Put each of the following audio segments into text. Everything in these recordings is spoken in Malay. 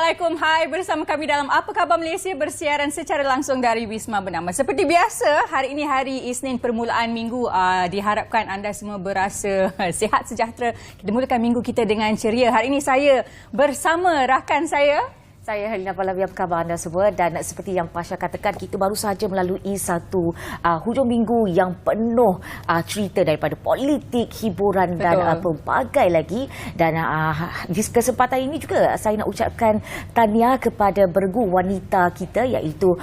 Assalamualaikum. Hai, bersama kami dalam Apa Khabar Malaysia bersiaran secara langsung dari Wisma Bernama. Seperti biasa, hari ini hari Isnin permulaan minggu. Diharapkan anda semua berasa sihat sejahtera. Kita mulakan minggu kita dengan ceria. Hari ini saya bersama rakan saya. Saya Helena Pahlavi, apa khabar anda semua? Dan seperti yang Pasha katakan, kita baru sahaja melalui satu hujung minggu yang penuh cerita daripada politik, hiburan dan pelbagai lagi. Dan di kesempatan ini juga saya nak ucapkan tahniah kepada bergu wanita kita iaitu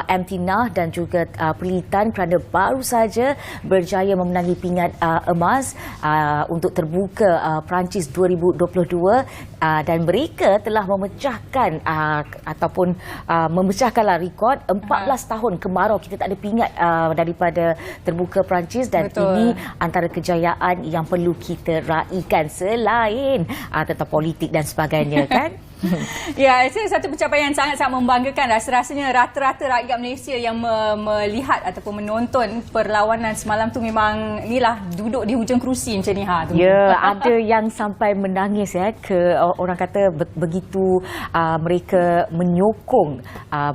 M. Tina dan juga Perlitan kerana baru saja berjaya memenangi pingat emas untuk terbuka Perancis 2022 dan mereka telah memecahkan ataupun memecahkanlah rekod 14 tahun kemarau kita tak ada pingat daripada terbuka Perancis dan ini antara kejayaan yang perlu kita raikan selain tentang politik dan sebagainya kan. Ya, itu satu pencapaian yang sangat-sangat membanggakan. Rasa-rasanya rata-rata rakyat Malaysia yang melihat ataupun menonton perlawanan semalam tu memang inilah duduk di hujung kerusi macam ni tu. Ya, ada yang sampai menangis ke orang kata begitu mereka menyokong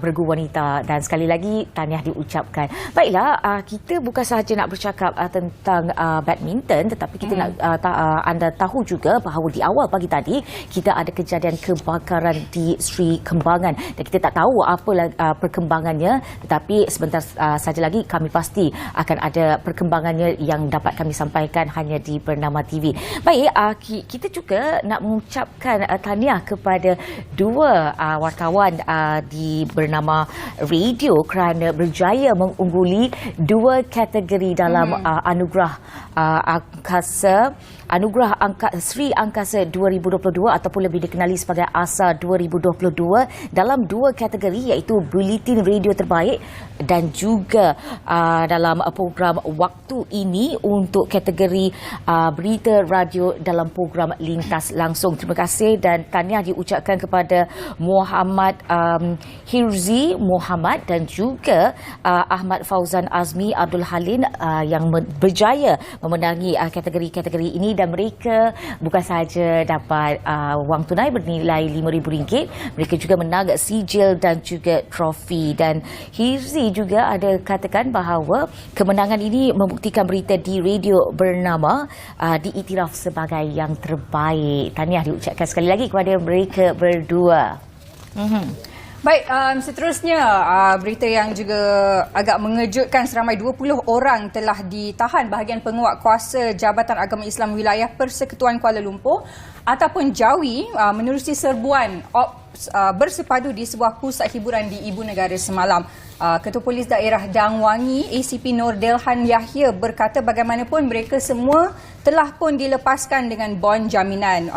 bergu wanita dan sekali lagi tahniah diucapkan. Baiklah, kita bukan sahaja nak bercakap tentang badminton tetapi kita nak anda tahu juga bahawa di awal pagi tadi kita ada kejadian kebakaran di Sri Kembangan dan kita tak tahu apa perkembangannya tetapi sebentar saja lagi kami pasti akan ada perkembangannya yang dapat kami sampaikan hanya di Bernama TV. Baik, kita juga nak mengucapkan tahniah kepada dua wartawan di Bernama Radio kerana berjaya mengungguli dua kategori dalam Anugerah Sri Angkasa 2022 ataupun lebih dikenali sebagai ASA 2022 dalam dua kategori iaitu Buletin Radio Terbaik dan juga dalam program Waktu Ini untuk kategori Berita Radio dalam program Lintas Langsung. Terima kasih dan tahniah diucapkan kepada Muhammad Hirzi Muhammad dan juga Ahmad Fauzan Azmi Abdul Halim yang berjaya memenangi kategori-kategori ini dan mereka bukan sahaja dapat wang tunai bernilai RM5,000, mereka juga menang sijil dan juga trofi. Dan Hirzi juga ada katakan bahawa kemenangan ini membuktikan berita di radio bernama diiktiraf sebagai yang terbaik. Tahniah diucapkan sekali lagi kepada mereka berdua. Baik, seterusnya berita yang juga agak mengejutkan, seramai 20 orang telah ditahan bahagian penguat kuasa Jabatan Agama Islam Wilayah Persekutuan Kuala Lumpur ataupun Jawi menerusi serbuan bersepadu di sebuah pusat hiburan di Ibu Negara semalam. Ketua Polis Daerah Dang Wangi ACP Nur Delhan Yahya berkata bagaimanapun mereka semua telah pun dilepaskan dengan bon jaminan.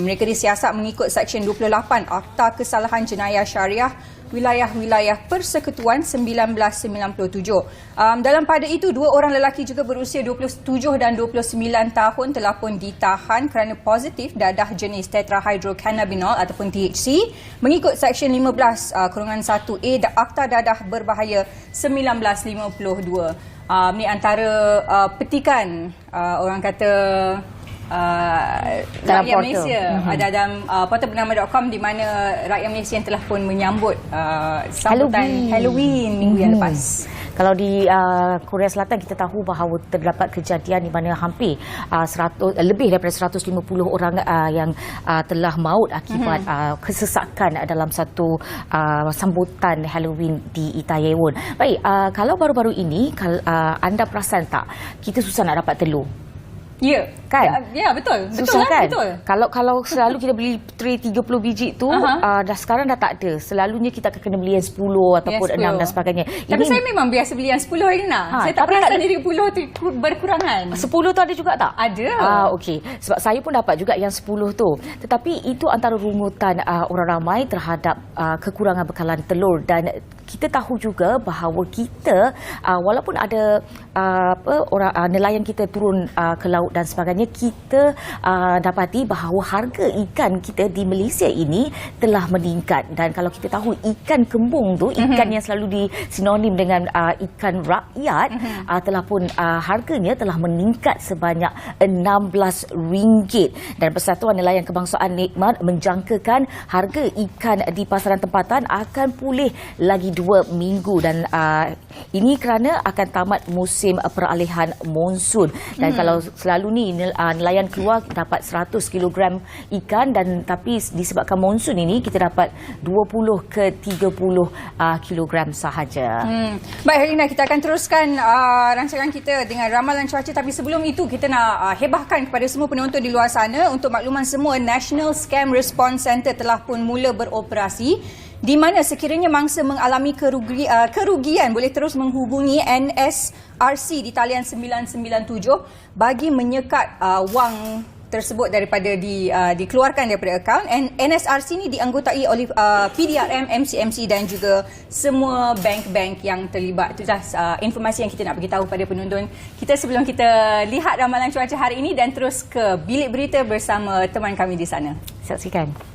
Mereka disiasat mengikut Seksyen 28 Akta Kesalahan Jenayah Syariah Wilayah-Wilayah Persekutuan 1997. Dalam pada itu, dua orang lelaki juga berusia 27 dan 29 tahun telah pun ditahan kerana positif dadah jenis tetrahydrocannabinol ataupun THC mengikut Seksyen 15-1A Akta Dadah Berbahaya 1952. Ini antara petikan orang kata rakyat Malaysia dalam portal bernama.com di mana rakyat Malaysia yang telah pun menyambut sambutan Halloween minggu yang lepas. Kalau di Korea Selatan kita tahu bahawa terdapat kejadian di mana hampir lebih daripada 150 orang yang telah maut akibat kesesakan dalam satu sambutan Halloween di Itaewon. Baik, kalau baru-baru ini anda perasan tak kita susah nak dapat telur? Ya, kan? Ya, betul. Susah kan? Betul. Kalau selalu kita beli tray 30 biji tu, dah sekarang dah tak ada. Selalunya kita akan kena beli yang 10 ataupun 6 dan sebagainya. Tapi saya memang biasa beli yang 10 hari nak. Saya tak perasan yang 30 tu berkurangan. 10 tu ada juga tak? Ada. Okey. Sebab saya pun dapat juga yang 10 tu. Tetapi itu antara rungutan orang ramai terhadap kekurangan bekalan telur dan kita tahu juga bahawa kita walaupun ada nelayan kita turun ke laut laut dan sebagainya, kita dapati bahawa harga ikan kita di Malaysia ini telah meningkat. Dan kalau kita tahu ikan kembung tu, ikan yang selalu disinonim dengan ikan rakyat, telah pun harganya telah meningkat sebanyak RM16. Dan Persatuan Nelayan Kebangsaan Nikmat menjangkakan harga ikan di pasaran tempatan akan pulih lagi 2 minggu, dan ini kerana akan tamat musim peralihan monsun. Dan kalau selalu ni nelayan keluar dapat 100 kg ikan, dan tapi disebabkan monsun ini kita dapat 20 ke 30 kilogram sahaja. Baik Herlina, kita akan teruskan rancangan kita dengan ramalan cuaca, tapi sebelum itu kita nak hebahkan kepada semua penonton di luar sana. Untuk makluman semua, National Scam Response Center telah pun mula beroperasi, di mana sekiranya mangsa mengalami kerugian boleh terus menghubungi NSRC di talian 997 bagi menyekat wang tersebut daripada dikeluarkan daripada akaun. NSRC ini dianggotai oleh PDRM, MCMC dan juga semua bank-bank yang terlibat. Itulah informasi yang kita nak beritahu pada penonton kita sebelum kita lihat ramalan cuaca hari ini dan terus ke bilik berita bersama teman kami di sana. Saksikan.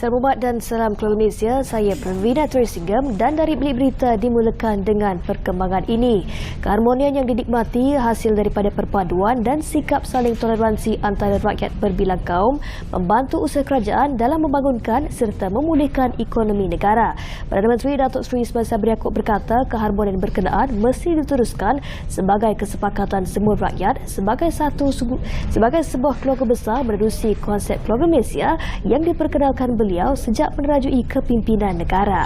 Salam hormat dan salam keluarga Malaysia. Saya Pravina Trisingham dan dari Bilik Berita dimulakan dengan perkembangan ini. Keharmonian yang dinikmati hasil daripada perpaduan dan sikap saling toleransi antara rakyat berbilang kaum membantu usaha kerajaan dalam membangunkan serta memulihkan ekonomi negara. Perdana Menteri Datuk Seri Ismail Sabri Yaakob berkata keharmonian berkenaan mesti diteruskan sebagai kesepakatan semua rakyat sebagai sebuah keluarga besar menerusi konsep keluarga Malaysia yang diperkenalkan beliau sejak menerajui kepimpinan negara.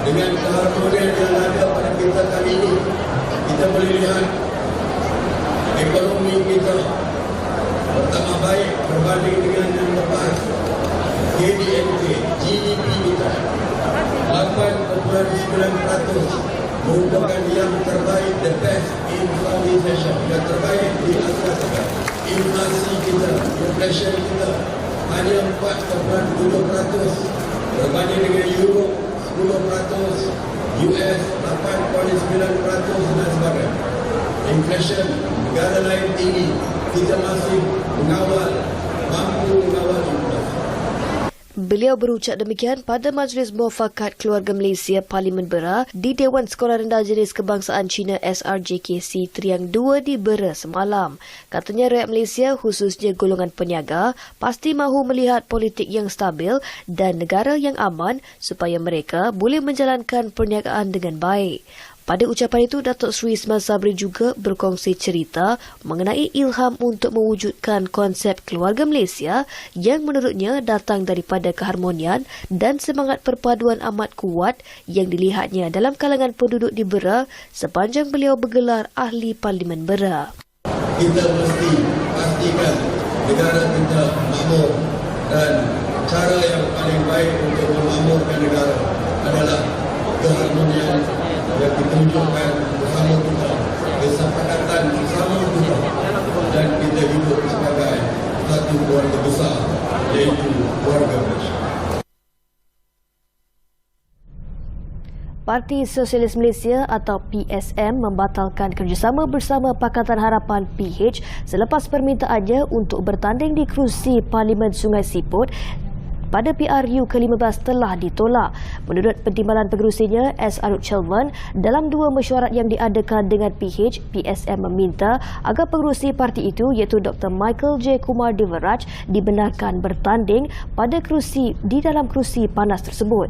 Dengan keharmonian yang ada pada kita kali ini, kita boleh lihat ekonomi kita bertambah baik berbanding dengan yang lepas. KDNP, GDP kita 8.9% merupakan yang terbaik, the best in Southeast Asia, yang terbaik di Asia Tenggara. Inflasi kita, inflation kita hanya 4.7% berbanding dengan Europe 10%, US 8.9% dan sebagainya. Inflation negara lain tinggi, kita masih mampu mengawal inflasi. Beliau berucap demikian pada Majlis Muafakat Keluarga Malaysia Parlimen Bera di Dewan Sekolah Rendah Jenis Kebangsaan Cina SRJKC Triang 2 di Bera semalam. Katanya rakyat Malaysia khususnya golongan peniaga pasti mahu melihat politik yang stabil dan negara yang aman supaya mereka boleh menjalankan perniagaan dengan baik. Pada ucapan itu, Datuk Seri Ismail Sabri juga berkongsi cerita mengenai ilham untuk mewujudkan konsep keluarga Malaysia yang menurutnya datang daripada keharmonian dan semangat perpaduan amat kuat yang dilihatnya dalam kalangan penduduk di Bera sepanjang beliau bergelar ahli Parlimen Bera. Kita mesti pastikan negara kita makmur, dan cara yang paling baik untuk memakmurkan negara adalah keharmonian yang ditunjukkan bersama kita, kesepakatan bersama kita, dan kita hidup sebagai satu keluarga besar, iaitu keluarga Malaysia. Parti Sosialis Malaysia atau PSM membatalkan kerjasama bersama Pakatan Harapan PH selepas permintaannya untuk bertanding di kerusi Parlimen Sungai Siput pada PRU ke-15 telah ditolak. Menurut pentimbalan pengerusinya S. Arut Chelman, dalam dua mesyuarat yang diadakan dengan PH, PSM meminta agar pengerusi parti itu iaitu Dr. Michael J. Kumar Devaraj dibenarkan bertanding pada kerusi di dalam kerusi panas tersebut.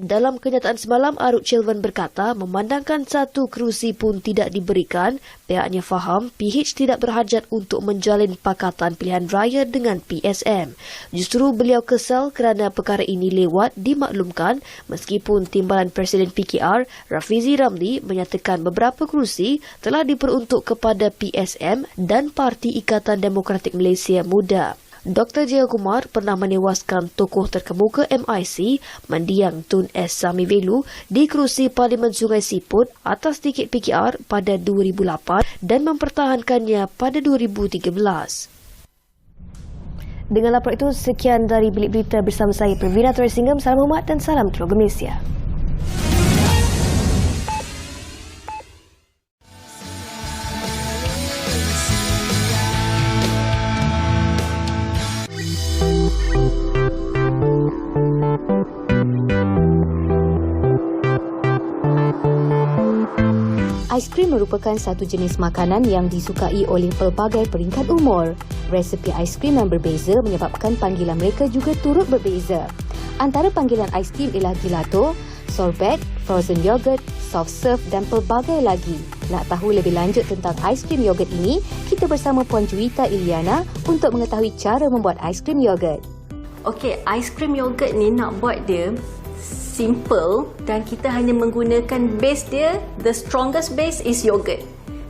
Dalam kenyataan semalam, Arut Chilvan berkata memandangkan satu kerusi pun tidak diberikan, pihaknya faham PH tidak berhajat untuk menjalin pakatan pilihan raya dengan PSM. Justru beliau kesal kerana perkara ini lewat dimaklumkan meskipun timbalan Presiden PKR Rafizi Ramli menyatakan beberapa kerusi telah diperuntuk kepada PSM dan Parti Ikatan Demokratik Malaysia Muda. Dr. Jayakumar pernah menewaskan tokoh terkemuka MIC mendiang Tun S. Sami Velu di kerusi Parlimen Sungai Siput atas tiket PKR pada 2008 dan mempertahankannya pada 2013. Dengan laporan itu, sekian dari Bilik Berita bersama saya, Pervina Torresingham. Salam hormat dan salam keluarga Malaysia. Aiskrim merupakan satu jenis makanan yang disukai oleh pelbagai peringkat umur. Resepi aiskrim yang berbeza menyebabkan panggilan mereka juga turut berbeza. Antara panggilan aiskrim ialah gelato, sorbet, frozen yogurt, soft serve dan pelbagai lagi. Nak tahu lebih lanjut tentang aiskrim yogurt ini, kita bersama Puan Juwita Iliana untuk mengetahui cara membuat aiskrim yogurt. Okey, aiskrim yogurt ni nak buat dia simple dan kita hanya menggunakan base dia. The strongest base is yogurt.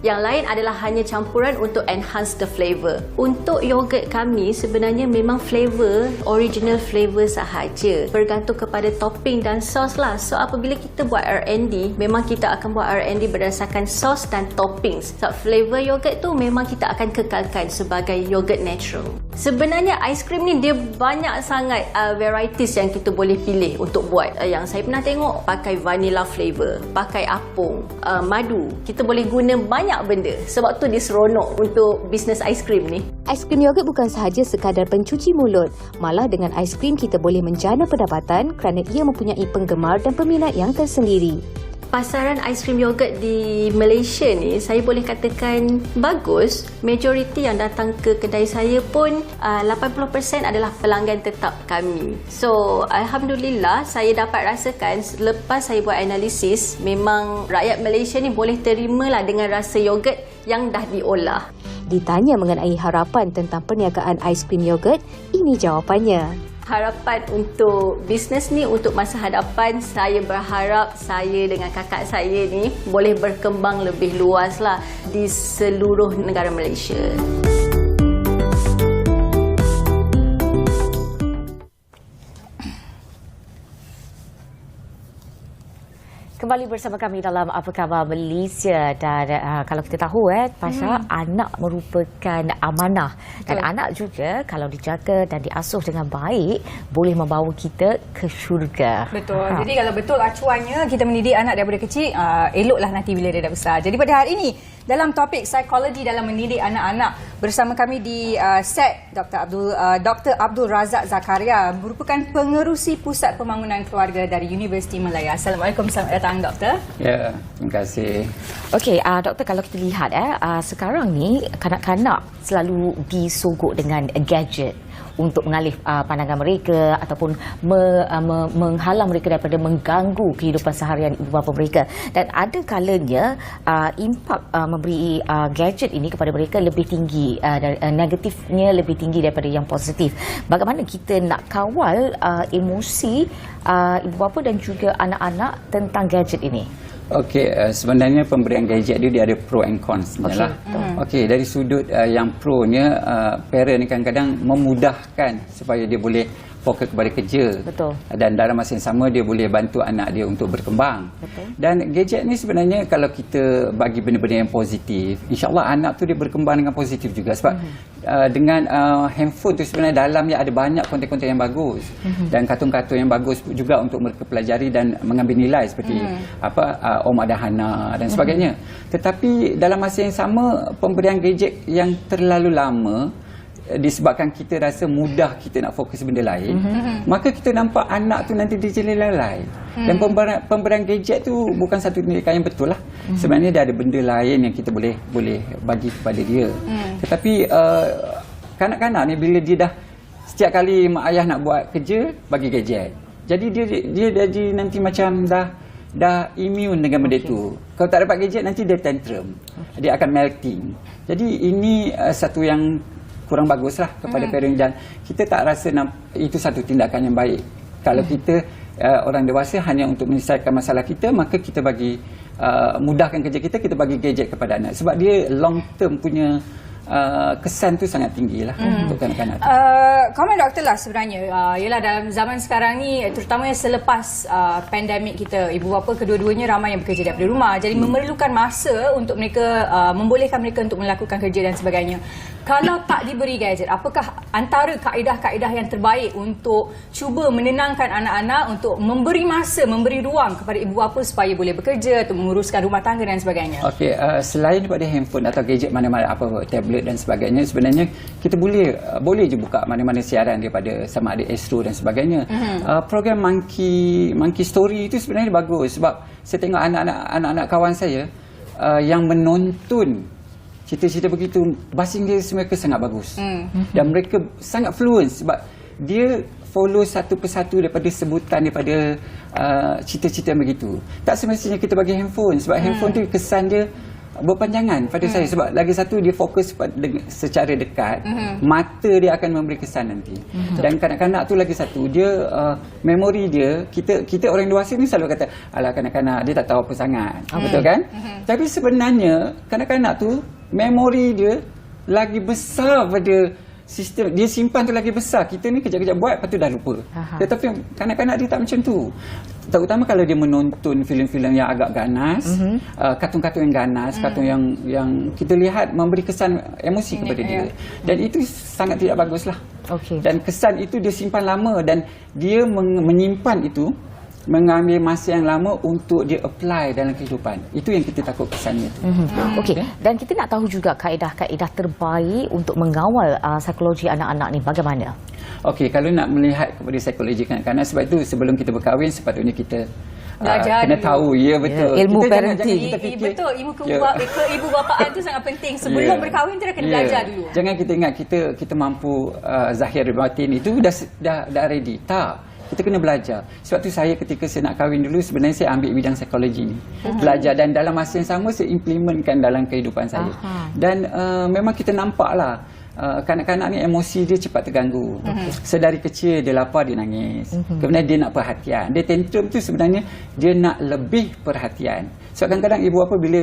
Yang lain adalah hanya campuran untuk enhance the flavour. Untuk yogurt kami sebenarnya memang flavour, original flavour sahaja. Bergantung kepada topping dan sos lah. So apabila kita buat R&D, memang kita akan buat R&D berdasarkan sos dan toppings. So flavour yogurt tu memang kita akan kekalkan sebagai yogurt natural. Sebenarnya aiskrim ni dia banyak sangat varieties yang kita boleh pilih untuk buat. Yang saya pernah tengok pakai vanilla flavour, pakai apung, madu. Kita boleh guna banyak benda. Sebab tu dia seronok untuk bisnes aiskrim ni. Aiskrim yogurt bukan sahaja sekadar pencuci mulut. Malah dengan aiskrim kita boleh menjana pendapatan kerana ia mempunyai penggemar dan peminat yang tersendiri. Pasaran aiskrim yogurt di Malaysia ni saya boleh katakan bagus. Majoriti yang datang ke kedai saya pun 80% adalah pelanggan tetap kami. So alhamdulillah saya dapat rasakan selepas saya buat analisis, memang rakyat Malaysia ni boleh terimalah dengan rasa yogurt yang dah diolah. Ditanya mengenai harapan tentang perniagaan aiskrim yogurt, ini jawapannya. Harapan untuk bisnes ni untuk masa hadapan, saya berharap saya dengan kakak saya ni boleh berkembang lebih luas lah di seluruh negara Malaysia. Kembali bersama kami dalam Apa Khabar Malaysia. Dan kalau kita tahu Pasha, anak merupakan amanah. Dan anak juga kalau dijaga dan diasuh dengan baik boleh membawa kita ke syurga. Betul. Jadi kalau betul acuannya kita mendidik anak daripada kecil, eloklah nanti bila dia dah besar. Jadi pada hari ini dalam topik psikologi dalam mendidik anak-anak, bersama kami di set Dr. Abdul Razak Zakaria, merupakan pengerusi Pusat Pembangunan Keluarga dari Universiti Malaya. Assalamualaikum, selamat datang doktor. Ya, terima kasih. Okey, doktor, kalau kita lihat sekarang ni kanak-kanak selalu disogok dengan gadget untuk mengalih pandangan mereka ataupun menghalang mereka daripada mengganggu kehidupan seharian ibu bapa mereka. Dan ada kalanya impak memberi gadget ini kepada mereka lebih tinggi, negatifnya lebih tinggi daripada yang positif. Bagaimana kita nak kawal emosi ibu bapa dan juga anak-anak tentang gadget ini? Okey, sebenarnya pemberian gadget dia ada pro and cons lah. Okey, dari sudut yang pro-nya, parent ni kadang-kadang memudahkan supaya dia boleh fokus kepada kerja. Betul. Dan dalam masa yang sama dia boleh bantu anak dia untuk berkembang. Betul. Dan gadget ni sebenarnya kalau kita bagi benda-benda yang positif, insya-Allah anak tu dia berkembang dengan positif juga. Sebab dengan handphone tu sebenarnya dalamnya ada banyak konten-konten yang bagus. Dan kartun-kartun yang bagus juga untuk mereka pelajari dan mengambil nilai seperti Om Adahana dan sebagainya. Tetapi dalam masa yang sama pemberian gadget yang terlalu lama disebabkan kita rasa mudah kita nak fokus benda lain, maka kita nampak anak tu nanti dia jadi lalai. Dan pemberian gadget tu bukan satu tindakan yang betul lah. Sebenarnya dia ada benda lain yang kita boleh bagi kepada dia. Tetapi kanak-kanak ni bila dia dah setiap kali mak ayah nak buat kerja, bagi gadget. Jadi dia jadi nanti macam dah immune dengan benda itu. Kalau tak dapat gadget nanti dia tantrum. Dia akan melting. Jadi ini satu yang kurang baguslah kepada parent, dan kita tak rasa itu satu tindakan yang baik. Kalau kita orang dewasa hanya untuk menyelesaikan masalah kita, maka kita bagi mudahkan kerja kita bagi gadget kepada anak. Sebab dia long term punya kesan tu sangat tinggi lah untuk kanak-kanak. Komen doktor lah sebenarnya, ialah dalam zaman sekarang ni, terutamanya selepas pandemik kita, ibu bapa kedua-duanya ramai yang bekerja daripada rumah, jadi memerlukan masa untuk mereka, membolehkan mereka untuk melakukan kerja dan sebagainya. Kalau tak diberi gadget, apakah antara kaedah-kaedah yang terbaik untuk cuba menenangkan anak-anak, untuk memberi masa, memberi ruang kepada ibu bapa supaya boleh bekerja, untuk menguruskan rumah tangga dan sebagainya? Okey, selain daripada handphone atau gadget mana-mana, apa tablet dan sebagainya, sebenarnya kita boleh je buka mana-mana siaran daripada sama ada Astro dan sebagainya. Program Monkey Story itu sebenarnya bagus, sebab saya tengok anak-anak kawan saya yang menonton cerita-cerita begitu, bahasa Inggeris mereka sangat bagus. Dan mereka sangat fluent sebab dia follow satu persatu daripada sebutan daripada cerita-cerita begitu. Tak semestinya kita bagi handphone, sebab handphone tu kesan dia berpanjangan pada saya, sebab lagi satu dia fokus secara dekat, mata dia akan memberi kesan nanti. Dan kanak-kanak tu lagi satu, dia memori dia, kita orang dewasa ni selalu kata alah kanak-kanak dia tak tahu apa sangat, betul kan? Tapi sebenarnya kanak-kanak tu memori dia lagi besar pada sistem, dia simpan tu lagi besar. Kita ni kejap-kejap buat, lepas tu dah lupa. Tetapi kanak-kanak dia tak macam tu. Terutama kalau dia menonton filem-filem yang agak ganas, kartun-kartun yang ganas, kartun yang kita lihat memberi kesan emosi kepada dia. Dan itu sangat tidak baguslah. Dan kesan itu dia simpan lama, dan dia menyimpan itu, mengambil masa yang lama untuk dia apply dalam kehidupan. Itu yang kita takut kesannya tu. Okey, dan kita nak tahu juga kaedah-kaedah terbaik untuk mengawal psikologi anak-anak ni bagaimana? Okey, kalau nak melihat kepada psikologi kanak-kanak, sebab itu sebelum kita berkahwin sepatutnya kita kena tahu, betul. Ilmu kita parenting. Jangan kita fikir, betul, ilmu keibu-bapaan tu sangat penting. Sebelum berkahwin kita kena belajar dulu. Jangan kita ingat kita mampu zahir batin itu dah ready. Tak. Kita kena belajar. Sebab tu saya ketika saya nak kahwin dulu, sebenarnya saya ambil bidang psikologi ni. Belajar, dan dalam masa yang sama saya implementkan dalam kehidupan saya. Dan memang kita nampaklah kanak-kanak ni emosi dia cepat terganggu. Sedari kecil dia lapar, dia nangis. Kemudian dia nak perhatian. Dia tantrum tu sebenarnya dia nak lebih perhatian. Sebab kadang-kadang ibu bapa bila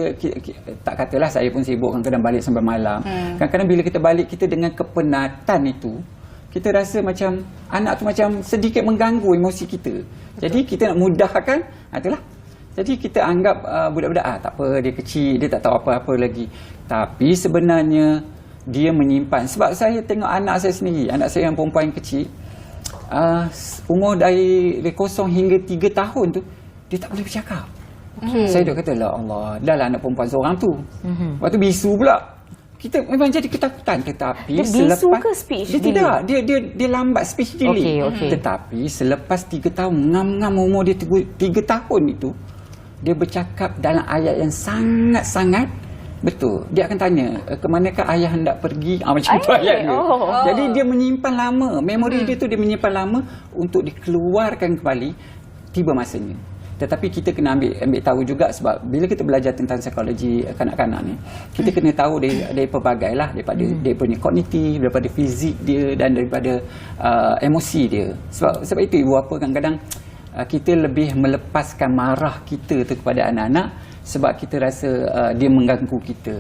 tak katalah saya pun sibuk kadang-kadang balik sampai malam. Kadang-kadang bila kita balik, kita dengan kepenatan itu, kita rasa macam anak tu macam sedikit mengganggu emosi kita. Jadi kita nak mudahkan, itulah. Jadi kita anggap budak-budak tak apa, dia kecil, dia tak tahu apa-apa lagi. Tapi sebenarnya dia menyimpan. Sebab saya tengok anak saya sendiri, anak saya yang perempuan yang kecil, umur dari 0 hingga 3 tahun tu, dia tak boleh bercakap. Saya dah kata, la Allah, dah lah anak perempuan seorang tu. Lepas tu bisu pula. Kita memang jadi ketakutan, tetapi dia bisu ke speech dia delay? Dia lambat speech delay. Tetapi selepas 3 tahun, ngam-ngam umur dia 3 tahun itu, dia bercakap dalam ayat yang sangat-sangat betul. Dia akan tanya, ke manakah ayah hendak pergi? Macam tu ayat dia. Jadi dia menyimpan lama, memori dia tu dia menyimpan lama untuk dikeluarkan kembali tiba masanya. Tetapi kita kena ambil tahu juga, sebab bila kita belajar tentang psikologi kanak-kanak ni, kita kena tahu dari pelbagai lah, daripada dia punya kognitif, daripada fizik dia, dan daripada emosi dia. Sebab itu ibu bapa kadang-kadang kita lebih melepaskan marah kita tu kepada anak-anak, sebab kita rasa dia mengganggu kita.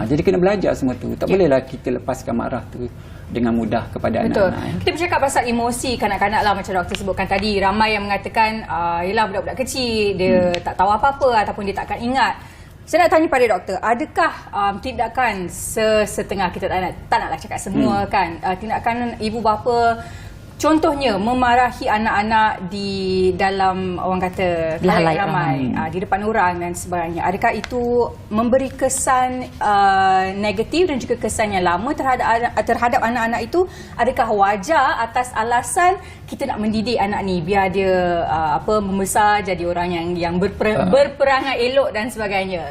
Jadi kena belajar semua tu. Tak bolehlah kita lepaskan marah tu dengan mudah kepada anak-anak. Kita bercakap pasal emosi kanak-kanak lah, macam doktor sebutkan tadi. Ramai yang mengatakan, yelah budak-budak kecil, dia tak tahu apa-apa ataupun dia takkan ingat. Saya nak tanya pada doktor, adakah tindakan setengah, kita tak naklah cakap semua kan, tindakan ibu bapa, contohnya memarahi anak-anak di dalam, orang kata, khalayak ramai, di depan orang dan sebagainya. Adakah itu memberi kesan negatif dan juga kesan yang lama terhadap anak-anak itu? Adakah wajar atas alasan kita nak mendidik anak ni biar dia membesar jadi orang yang berperangai elok dan sebagainya?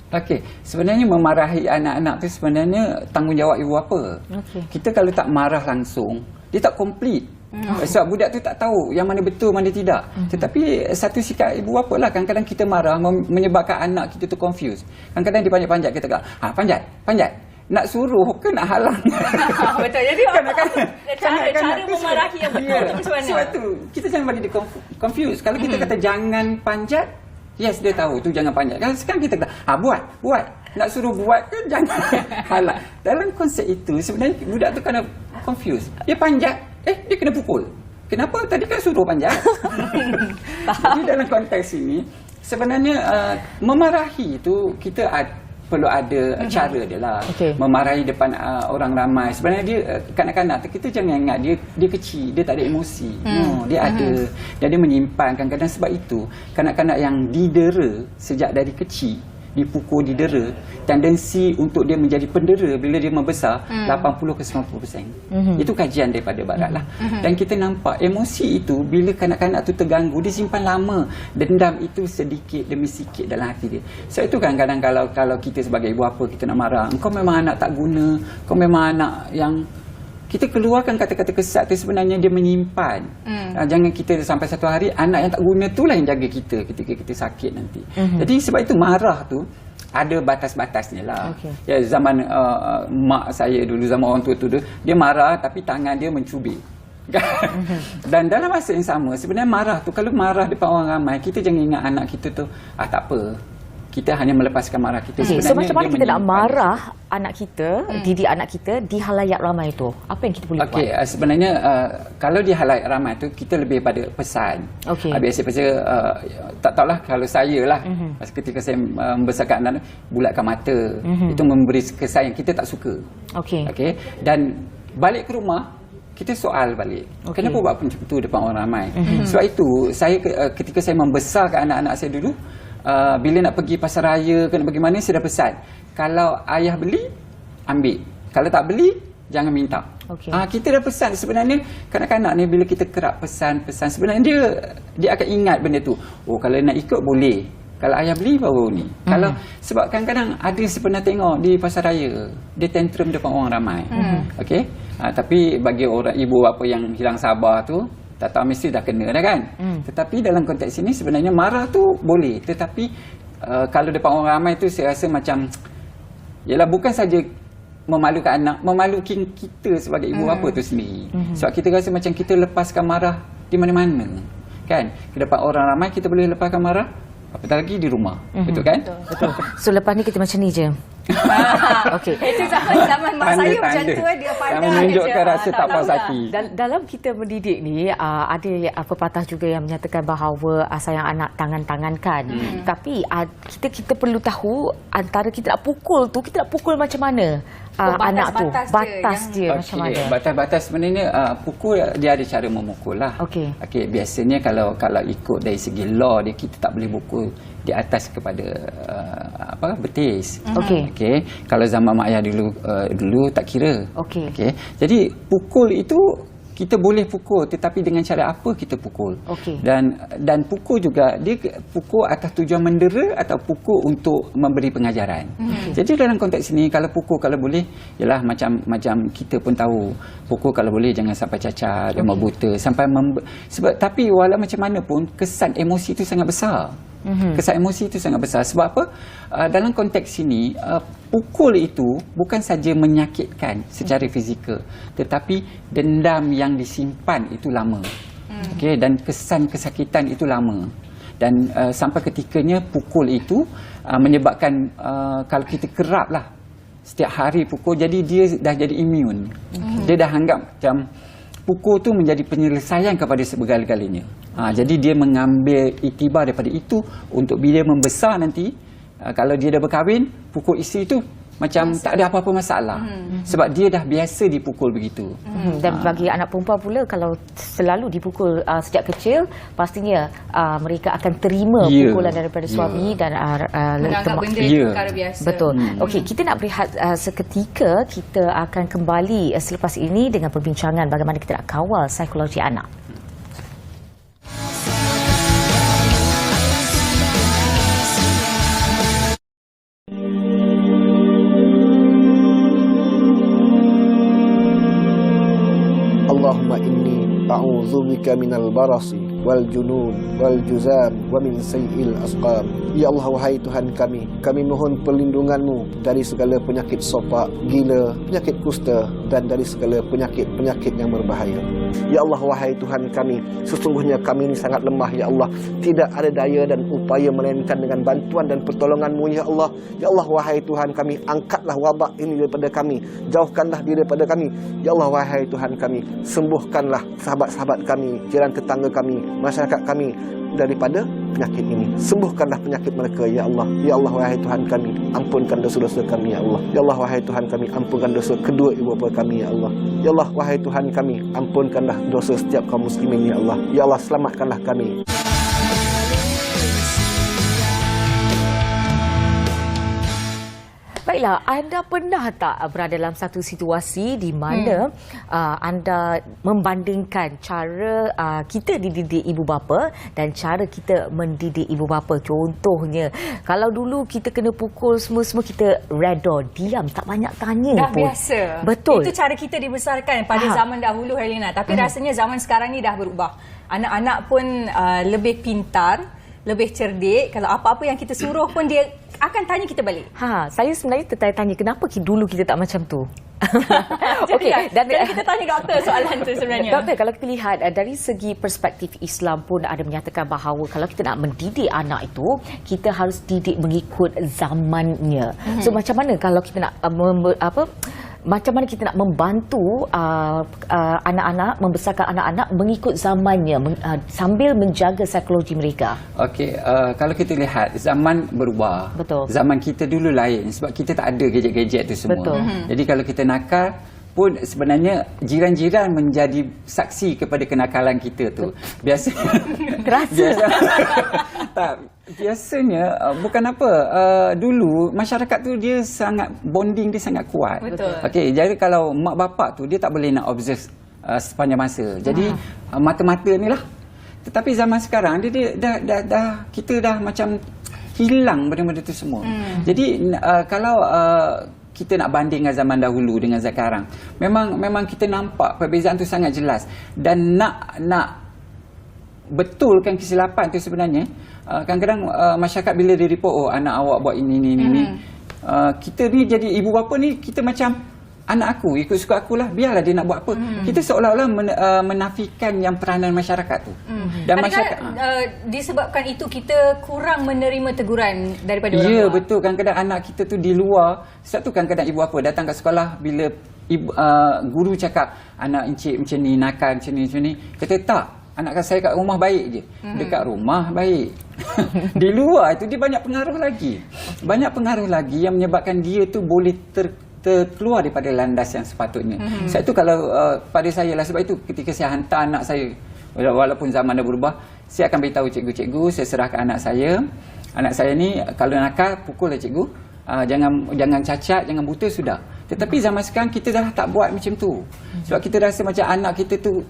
Okey, sebenarnya memarahi anak-anak tu sebenarnya tanggungjawab ibu bapa. Kita kalau tak marah langsung, dia tak complete. Sebab budak tu tak tahu yang mana betul, mana tidak. Tetapi satu sikap ibu bapa lah, kadang-kadang kita marah menyebabkan anak kita tu confused. Kadang-kadang dia panjat-panjat, kita kata, panjat. Nak suruh ke nak halang? Betul. Jadi cara tu memarahi yang betul tu macam mana? Sebab tu kita jangan bagi dia confused. Kalau kita kata jangan panjat, yes, dia tahu tu jangan panjat. Kalau sekarang kita kata, buat. Nak suruh buat ke jangan halang. Dalam konsep itu sebenarnya budak tu kena confused. Dia panjat, dia kena pukul. Kenapa? Tadi kan suruh panjat. Jadi dalam konteks ini sebenarnya memarahi itu kita perlu ada cara dia lah. Memarahi depan orang ramai. Sebenarnya dia kanak-kanak kita jangan ingat dia kecil, dia tak ada emosi. Dia ada, dan dia menyimpan kadang-kadang. Sebab itu kanak-kanak yang didera sejak dari kecil, dipukul, didera, tendensi untuk dia menjadi pendera bila dia membesar 80 ke 90%. Itu kajian daripada barat lah. Dan kita nampak emosi itu bila kanak-kanak tu terganggu, dia simpan lama. Dendam itu sedikit demi sikit dalam hati dia. So itu kadang-kadang kalau kita sebagai ibu apa, kita nak marah, engkau memang anak tak guna, kau memang anak yang kita keluarkan kata-kata kesat tu, sebenarnya dia menyimpan. Jangan kita sampai satu hari anak yang tak guna itulah yang jaga kita ketika kita sakit nanti. Jadi sebab itu marah tu ada batas-batasnya lah. Ya, zaman mak saya dulu, zaman orang tua tu, dia marah tapi tangan dia mencubit. Dan dalam masa yang sama sebenarnya marah tu, kalau marah depan orang ramai, kita jangan ingat anak kita tu tak apa, kita hanya melepaskan marah kita. So macam mana kita nak marah anak kita, didik anak kita di halayak ramai tu? Apa yang kita boleh buat? Sebenarnya kalau di halayak ramai tu, kita lebih pada pesan. Biasa-biasa tak tahulah, kalau saya lah, ketika saya membesarkan anak, bulatkan mata. Itu memberi kesan yang kita tak suka. Dan balik ke rumah, kita soal balik. Kenapa buat macam tu depan orang ramai? Sebab itu saya ketika saya membesarkan anak-anak saya dulu, bila nak pergi pasar raya ke nak pergi mana, saya dah pesan, kalau ayah beli, ambil. Kalau tak beli, jangan minta. Kita dah pesan. Sebenarnya kanak-kanak ni bila kita kerap pesan, sebenarnya dia akan ingat benda tu. Kalau nak ikut boleh, kalau ayah beli baru ni. Kalau sebab kadang-kadang ada sebenarnya tengok di pasar raya, dia tantrum depan orang ramai. Tapi bagi orang ibu bapa yang hilang sabar tu, tak tahu mesti dah kena dah kan. Tetapi dalam konteks ini sebenarnya marah tu boleh. Tetapi kalau depan orang ramai tu, saya rasa macam, ialah bukan saja memalukan anak, memalukan kita sebagai ibu bapa tu sendiri. Sebab kita rasa macam kita lepaskan marah di mana-mana kan. Ke depan orang ramai kita boleh lepaskan marah, apatah lagi di rumah. Betul kan? Betul. So lepas ni kita macam ni je. Itu zaman mak saya macam tu, dia pandai menunjukkan rasa tak puas hati. Dalam kita mendidik ni, ada pepatah juga yang menyatakan bahawa sayang anak tangan-tangankan. Tapi kita perlu tahu, antara kita nak pukul tu, kita nak pukul macam mana anak tu. Batas dia macam mana? Batas-batas sebenarnya pukul, dia ada cara memukul lah. Biasanya kalau ikut dari segi law dia, kita tak boleh pukul di atas kepada betis. Kalau zaman mak ayah dulu tak kira. Jadi pukul itu kita boleh pukul, tetapi dengan cara apa kita pukul. Dan pukul juga, dia pukul atas tujuan mendera atau pukul untuk memberi pengajaran. Jadi dalam konteks ini, kalau pukul kalau boleh, ialah macam kita pun tahu, pukul kalau boleh jangan sampai cacat, jangan buta, sampai sebab tapi walau macam mana pun kesan emosi itu sangat besar. Kesan emosi itu sangat besar. Sebab apa? Dalam konteks ini, pukul itu bukan saja menyakitkan secara fizikal, tetapi dendam yang disimpan itu lama. Dan kesan kesakitan itu lama. Dan sampai ketikanya pukul itu menyebabkan, kalau kita kerap lah setiap hari pukul, jadi dia dah jadi imun. Dia dah anggap macam pukul tu menjadi penyelesaian kepada segala-galanya. Jadi dia mengambil iktibar daripada itu untuk bila membesar nanti, kalau dia dah berkahwin, pukul isteri tu macam tak ada apa-apa masalah. Sebab dia dah biasa dipukul begitu. Dan bagi anak perempuan pula, kalau selalu dipukul sejak kecil, pastinya mereka akan terima pukulan daripada suami dan menganggap benda itu perkara biasa. Betul. Kita nak berehat seketika. Kita akan kembali selepas ini dengan perbincangan bagaimana kita nak kawal psikologi anak. na'udzubika minal barasi wal junun wal juzam wa min sayyi'il asqam. Ya Allah, wahai Tuhan kami mohon perlindungan-Mu dari segala penyakit sopak, gila, penyakit kusta dan dari segala penyakit-penyakit yang berbahaya. Ya Allah, wahai Tuhan kami, sesungguhnya kami ini sangat lemah, ya Allah. Tidak ada daya dan upaya melainkan dengan bantuan dan pertolongan-Mu, ya Allah. Ya Allah, wahai Tuhan kami, angkatlah wabak ini daripada kami, jauhkanlah dia daripada kami. Ya Allah, wahai Tuhan kami, sembuhkanlah sahabat-sahabat kami, jiran tetangga kami, masyarakat kami daripada penyakit ini. Sembuhkanlah penyakit mereka, ya Allah. Ya Allah, wahai Tuhan kami, ampunkan dosa-dosa kami, ya Allah. Ya Allah, wahai Tuhan kami, ampunkan dosa kedua ibu bapa kami, ya Allah. Ya Allah, wahai Tuhan kami, ampunkanlah dosa setiap kaum muslimin, ya Allah. Ya Allah, selamatkanlah kami. Baiklah, anda pernah tak berada dalam satu situasi di mana anda membandingkan cara kita dididik ibu bapa dan cara kita mendidik ibu bapa? Contohnya, kalau dulu kita kena pukul semua kita reda, diam, tak banyak tanya Dah pun. biasa. Betul. Itu cara kita dibesarkan pada zaman dahulu, Helena. Tapi rasanya zaman sekarang ni dah berubah. Anak-anak pun lebih pintar, lebih cerdik. Kalau apa-apa yang kita suruh pun dia akan tanya kita balik. Saya sebenarnya tertanya kenapa dulu kita tak macam tu. Okey, dan kita tanya doktor soalan tu sebenarnya. Doktor, kalau kita lihat dari segi perspektif Islam pun ada menyatakan bahawa kalau kita nak mendidik anak itu, kita harus didik mengikut zamannya. So macam mana kalau kita nak macam mana kita nak membantu anak-anak, membesarkan anak-anak mengikut zamannya sambil menjaga psikologi mereka? Okey, kalau kita lihat zaman berubah. Betul. Zaman kita dulu lain sebab kita tak ada gadget-gadget tu semua. Betul. Jadi kalau kita nakal pun sebenarnya jiran-jiran menjadi saksi kepada kenakalan kita tu. Biasanya bukan apa, dulu masyarakat tu dia sangat bonding, dia sangat kuat. Betul. Okey, jadi kalau mak bapak tu dia tak boleh nak observe sepanjang masa. Jadi mata-mata ni lah. Tetapi zaman sekarang dia dah kita dah macam hilang benda-benda tu semua. Jadi kalau kita nak banding dengan zaman dahulu dengan sekarang, memang kita nampak perbezaan tu sangat jelas. Dan nak betulkan kesilapan tu sebenarnya, kadang-kadang masyarakat bila dia report, anak awak buat ini. Kita ni jadi ibu bapa ni, kita macam anak aku, ikut suka akulah, biarlah dia nak buat apa. Kita seolah-olah menafikan yang peranan masyarakat tu. Dan masyarakat disebabkan itu kita kurang menerima teguran daripada orang tua. Ya, betul. Kadang-kadang anak kita tu di luar, sebab tu kadang-kadang ibu bapa datang kat sekolah, bila guru cakap anak encik macam ni, nakal macam ni, kata tak, anak saya kat rumah baik je. Dekat rumah baik. Di luar itu dia banyak pengaruh lagi. Banyak pengaruh lagi yang menyebabkan dia tu boleh terkeluar daripada landas yang sepatutnya. Sebab itu kalau pada saya lah, sebab itu ketika saya hantar anak saya, walaupun zaman dah berubah, saya akan beritahu cikgu-cikgu, saya serahkan anak saya. Anak saya ni kalau nakal, pukul lah cikgu. Jangan cacat, jangan buta, sudah. Tetapi zaman sekarang kita dah tak buat macam tu. Sebab kita rasa macam anak kita tu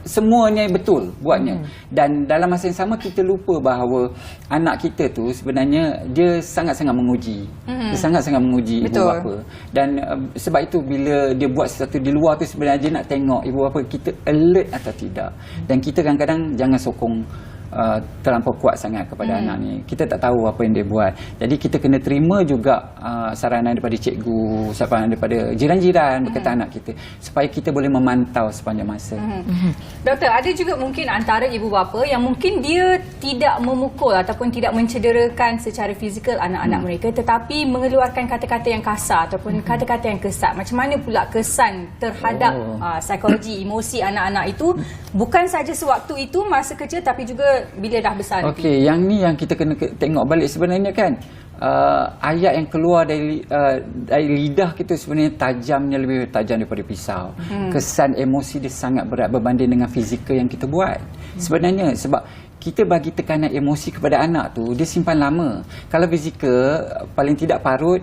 semuanya betul buatnya. Dan dalam masa yang sama kita lupa bahawa anak kita tu sebenarnya dia sangat-sangat menguji. Dia sangat-sangat menguji ibu bapa. Dan sebab itu bila dia buat sesuatu di luar tu, sebenarnya dia nak tengok ibu bapa kita alert atau tidak. Dan kita kadang-kadang jangan sokong terlampau kuat sangat kepada anak ni. Kita tak tahu apa yang dia buat. Jadi kita kena terima juga saranan daripada cikgu, saranan daripada jiran-jiran berkaitan anak kita, supaya kita boleh memantau sepanjang masa. Doktor, ada juga mungkin antara ibu bapa yang mungkin dia tidak memukul ataupun tidak mencederakan secara fizikal anak-anak mereka, tetapi mengeluarkan kata-kata yang kasar ataupun kata-kata yang kesat. Macam mana pula kesan terhadap psikologi, emosi anak-anak itu, bukan saja sewaktu itu masa kecil, tapi juga bila dah besar. Okey, yang ni yang kita kena tengok balik sebenarnya kan. Ayat yang keluar dari lidah kita sebenarnya tajamnya lebih tajam daripada pisau. Kesan emosi dia sangat berat berbanding dengan fizikal yang kita buat. Sebenarnya sebab kita bagi tekanan emosi kepada anak tu, dia simpan lama. Kalau fizikal paling tidak parut.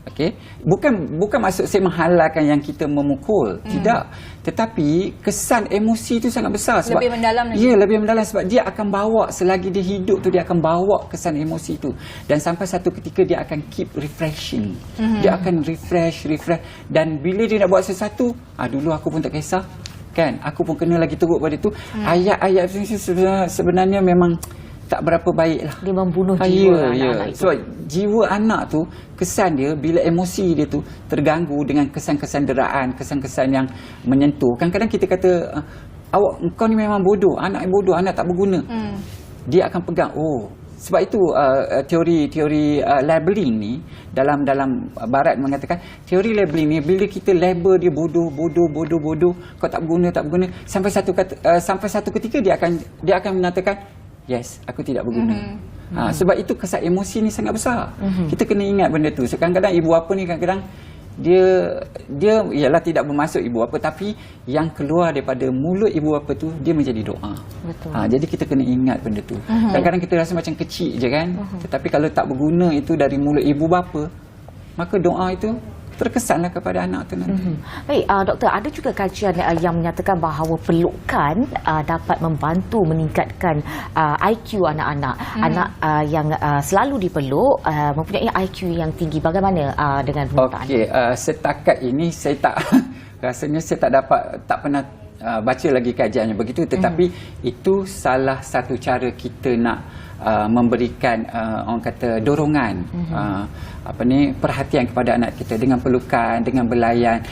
Okey, bukan maksud saya menghalalkan yang kita memukul, tidak. Tetapi kesan emosi itu sangat besar sebab lebih mendalam lagi. Ya, lebih mendalam sebab dia akan bawa selagi dia hidup tu, dia akan bawa kesan emosi itu. Dan sampai satu ketika dia akan keep refreshing. Dia akan refresh dan bila dia nak buat sesuatu, dulu aku pun tak kisah. kan, aku pun kena lagi teruk pada tu. Ayat-ayat sebenarnya memang tak berapa baik lah. Dia membunuh jiwa anak-anak itu. Sebab jiwa anak tu, kesan dia bila emosi dia tu terganggu dengan kesan-kesan deraan, kesan-kesan yang menyentuh. Kadang-kadang kita kata, awak, kau ni memang bodoh, anak bodoh, anak tak berguna. Dia akan pegang, sebab itu teori labeling ni dalam barat mengatakan teori labeling ni, bila kita label dia bodoh, kau tak berguna, sampai satu ketika dia akan mengatakan yes, aku tidak berguna. Sebab itu kesan emosi ni sangat besar. Kita kena ingat benda tu. So, kadang-kadang ibu bapa ni kadang-kadang dia ialah tidak bermaksud ibu bapa, tapi yang keluar daripada mulut ibu bapa tu dia menjadi doa. Betul. Jadi kita kena ingat benda tu. Kadang-kadang kita rasa macam kecil je kan. Tetapi kalau tak berguna itu dari mulut ibu bapa, maka doa itu terkesanlah kepada anak tu nanti. Baik, doktor, ada juga kajian yang menyatakan bahawa pelukan dapat membantu meningkatkan IQ anak-anak. Anak yang selalu dipeluk mempunyai IQ yang tinggi. Bagaimana dengan penyertaan? Okey, setakat ini saya tak rasanya saya tak pernah baca lagi kajiannya begitu, tetapi itu salah satu cara kita nak memberikan orang kata dorongan perhatian kepada anak kita dengan pelukan, dengan belayan,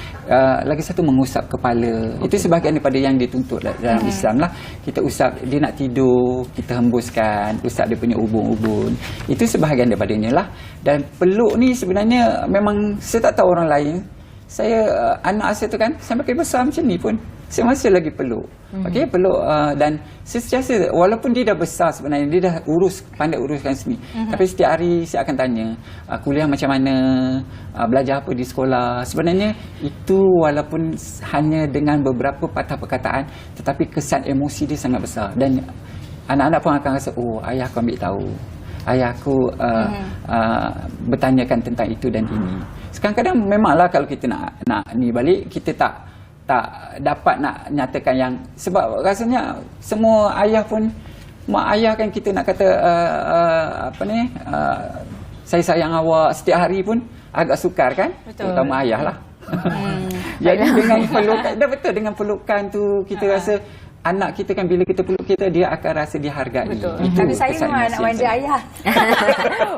lagi satu mengusap kepala. Itu sebahagian daripada yang dituntut dalam Islam lah. Kita usap, dia nak tidur, kita hembuskan, usap dia punya ubun-ubun. Itu sebahagian daripadanya lah. Dan peluk ni sebenarnya memang saya tak tahu orang lain. Anak saya tu kan sampai besar macam ni pun saya masih lagi peluk. Okey, peluk dan sentiasa, walaupun dia dah besar sebenarnya, dia dah pandai uruskan sini. Tapi setiap hari saya akan tanya, kuliah macam mana, belajar apa di sekolah. Sebenarnya itu walaupun hanya dengan beberapa patah perkataan, tetapi kesan emosi dia sangat besar. Dan anak-anak pun akan rasa, ayah aku ambil tahu, ayah aku bertanyakan tentang itu dan ini. Kadang-kadang memanglah kalau kita nak ni balik, kita tak dapat nak nyatakan yang, sebab rasanya semua ayah pun, mak ayah kan kita nak kata saya sayang awak setiap hari pun agak sukar kan. Betul. Terutama ayah lah. Jadi dengan pelukan, betul, dengan pelukan tu kita rasa anak kita kan, bila kita peluk kita, dia akan rasa dihargai. Betul. Tapi saya memang nak manja ayah.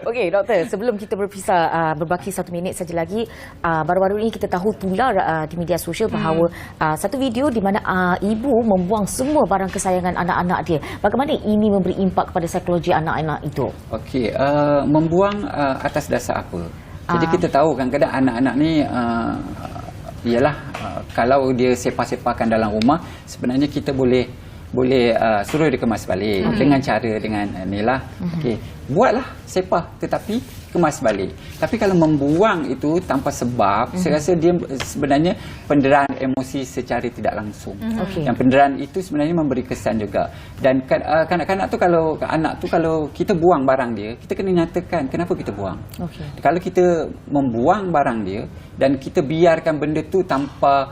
Okey, doktor, sebelum kita berpisah, berbaki 1 minit saja lagi, baru-baru ini kita tahu tular di media sosial bahawa satu video di mana ibu membuang semua barang kesayangan anak-anak dia. Bagaimana ini memberi impak kepada psikologi anak-anak itu? Okey, membuang atas dasar apa? Jadi kita tahu kadang-kadang anak-anak ni ialah kalau dia sepah-sepahkan dalam rumah, sebenarnya kita boleh suruh dia kemas balik dengan cara inilah. Okey, buatlah sepah tetapi kemas balik. Tapi kalau membuang itu tanpa sebab, saya rasa dia sebenarnya penderaan emosi secara tidak langsung. Yang penderaan itu sebenarnya memberi kesan juga. Dan kanak-kanak tu, kalau anak tu kalau kita buang barang dia, kita kena nyatakan kenapa kita buang. Kalau kita membuang barang dia dan kita biarkan benda tu tanpa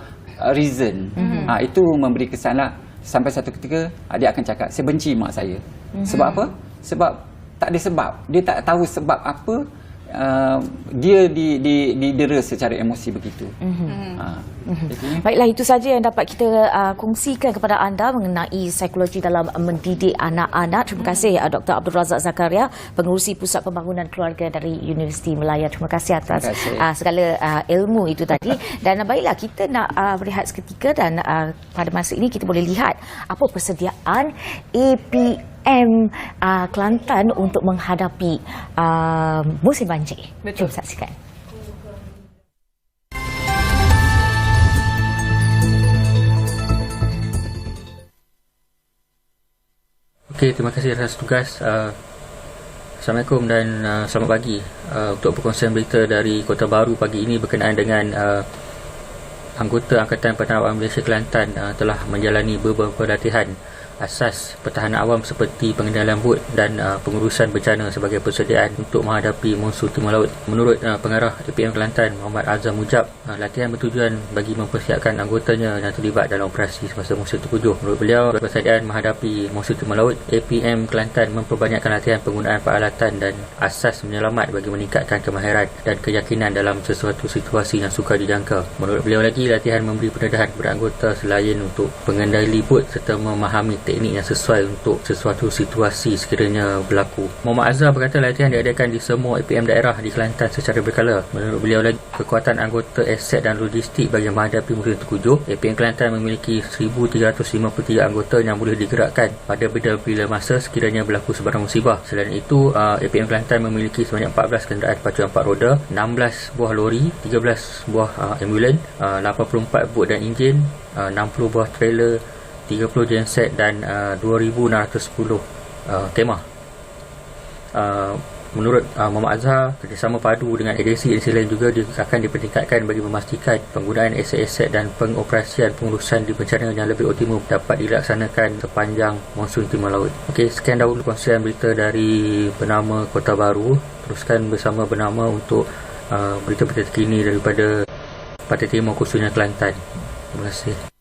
reason, itu memberi kesan lah. Sampai satu ketika dia akan cakap, saya benci mak saya. Sebab apa? Sebab tak ada sebab. Dia tak tahu sebab apa dia didera secara emosi begitu. Baiklah, itu saja yang dapat kita kongsikan kepada anda mengenai psikologi dalam mendidik anak-anak. Terima kasih Dr. Abdul Razak Zakaria, Pengerusi Pusat Pembangunan Keluarga dari Universiti Melaya. Terima kasih atas segala ilmu itu tadi. Dan baiklah, kita nak berehat seketika dan pada masa ini kita boleh lihat apa persediaan APM Kelantan untuk menghadapi musim banjir. Jom saksikan. Okey, terima kasih atas tugas. Assalamualaikum dan selamat pagi. Untuk perkongsian berita dari Kota Baru pagi ini berkenaan dengan anggota Angkatan Penawar Malaysia Kelantan telah menjalani beberapa latihan asas pertahanan awam seperti pengendalian bot dan pengurusan bencana sebagai persediaan untuk menghadapi monsun timur laut. Menurut pengarah APM Kelantan Muhammad Azam Mujab, latihan bertujuan bagi mempersiapkan anggotanya yang terlibat dalam operasi semasa musim terpujuh. Menurut beliau, persediaan menghadapi monsun timur laut, APM Kelantan memperbanyakkan latihan penggunaan peralatan dan asas menyelamat bagi meningkatkan kemahiran dan keyakinan dalam sesuatu situasi yang sukar dijangka. Menurut beliau lagi, latihan memberi pendedahan kepada anggota selain untuk pengendali bot serta memahami teknik yang sesuai untuk sesuatu situasi sekiranya berlaku. Muhammad Azhar berkata latihan diadakan di semua APM daerah di Kelantan secara berkala. Menurut beliau lagi, kekuatan anggota aset dan logistik bagi menghadapi musim terkujuh, APM Kelantan memiliki 1,353 anggota yang boleh digerakkan pada bila-bila masa sekiranya berlaku sebarang musibah. Selain itu, APM Kelantan memiliki sebanyak 14 kenderaan pacuan 4 roda, 16 buah lori, 13 buah ambulan, 84 bot dan enjin, 60 buah trailer, 30 genset dan 2,610 kemah. Menurut Muhammad Azhar, kerjasama padu dengan agensi lain juga akan dipertingkatkan bagi memastikan penggunaan aset-aset dan pengoperasian pengurusan di bencana yang lebih optimum dapat dilaksanakan sepanjang monsun timur laut. Okey, sekian dahulu kongsian berita dari Bernama Kota Baru. Teruskan bersama Bernama untuk berita-berita terkini daripada Pantai Timur khususnya Kelantan. Terima kasih.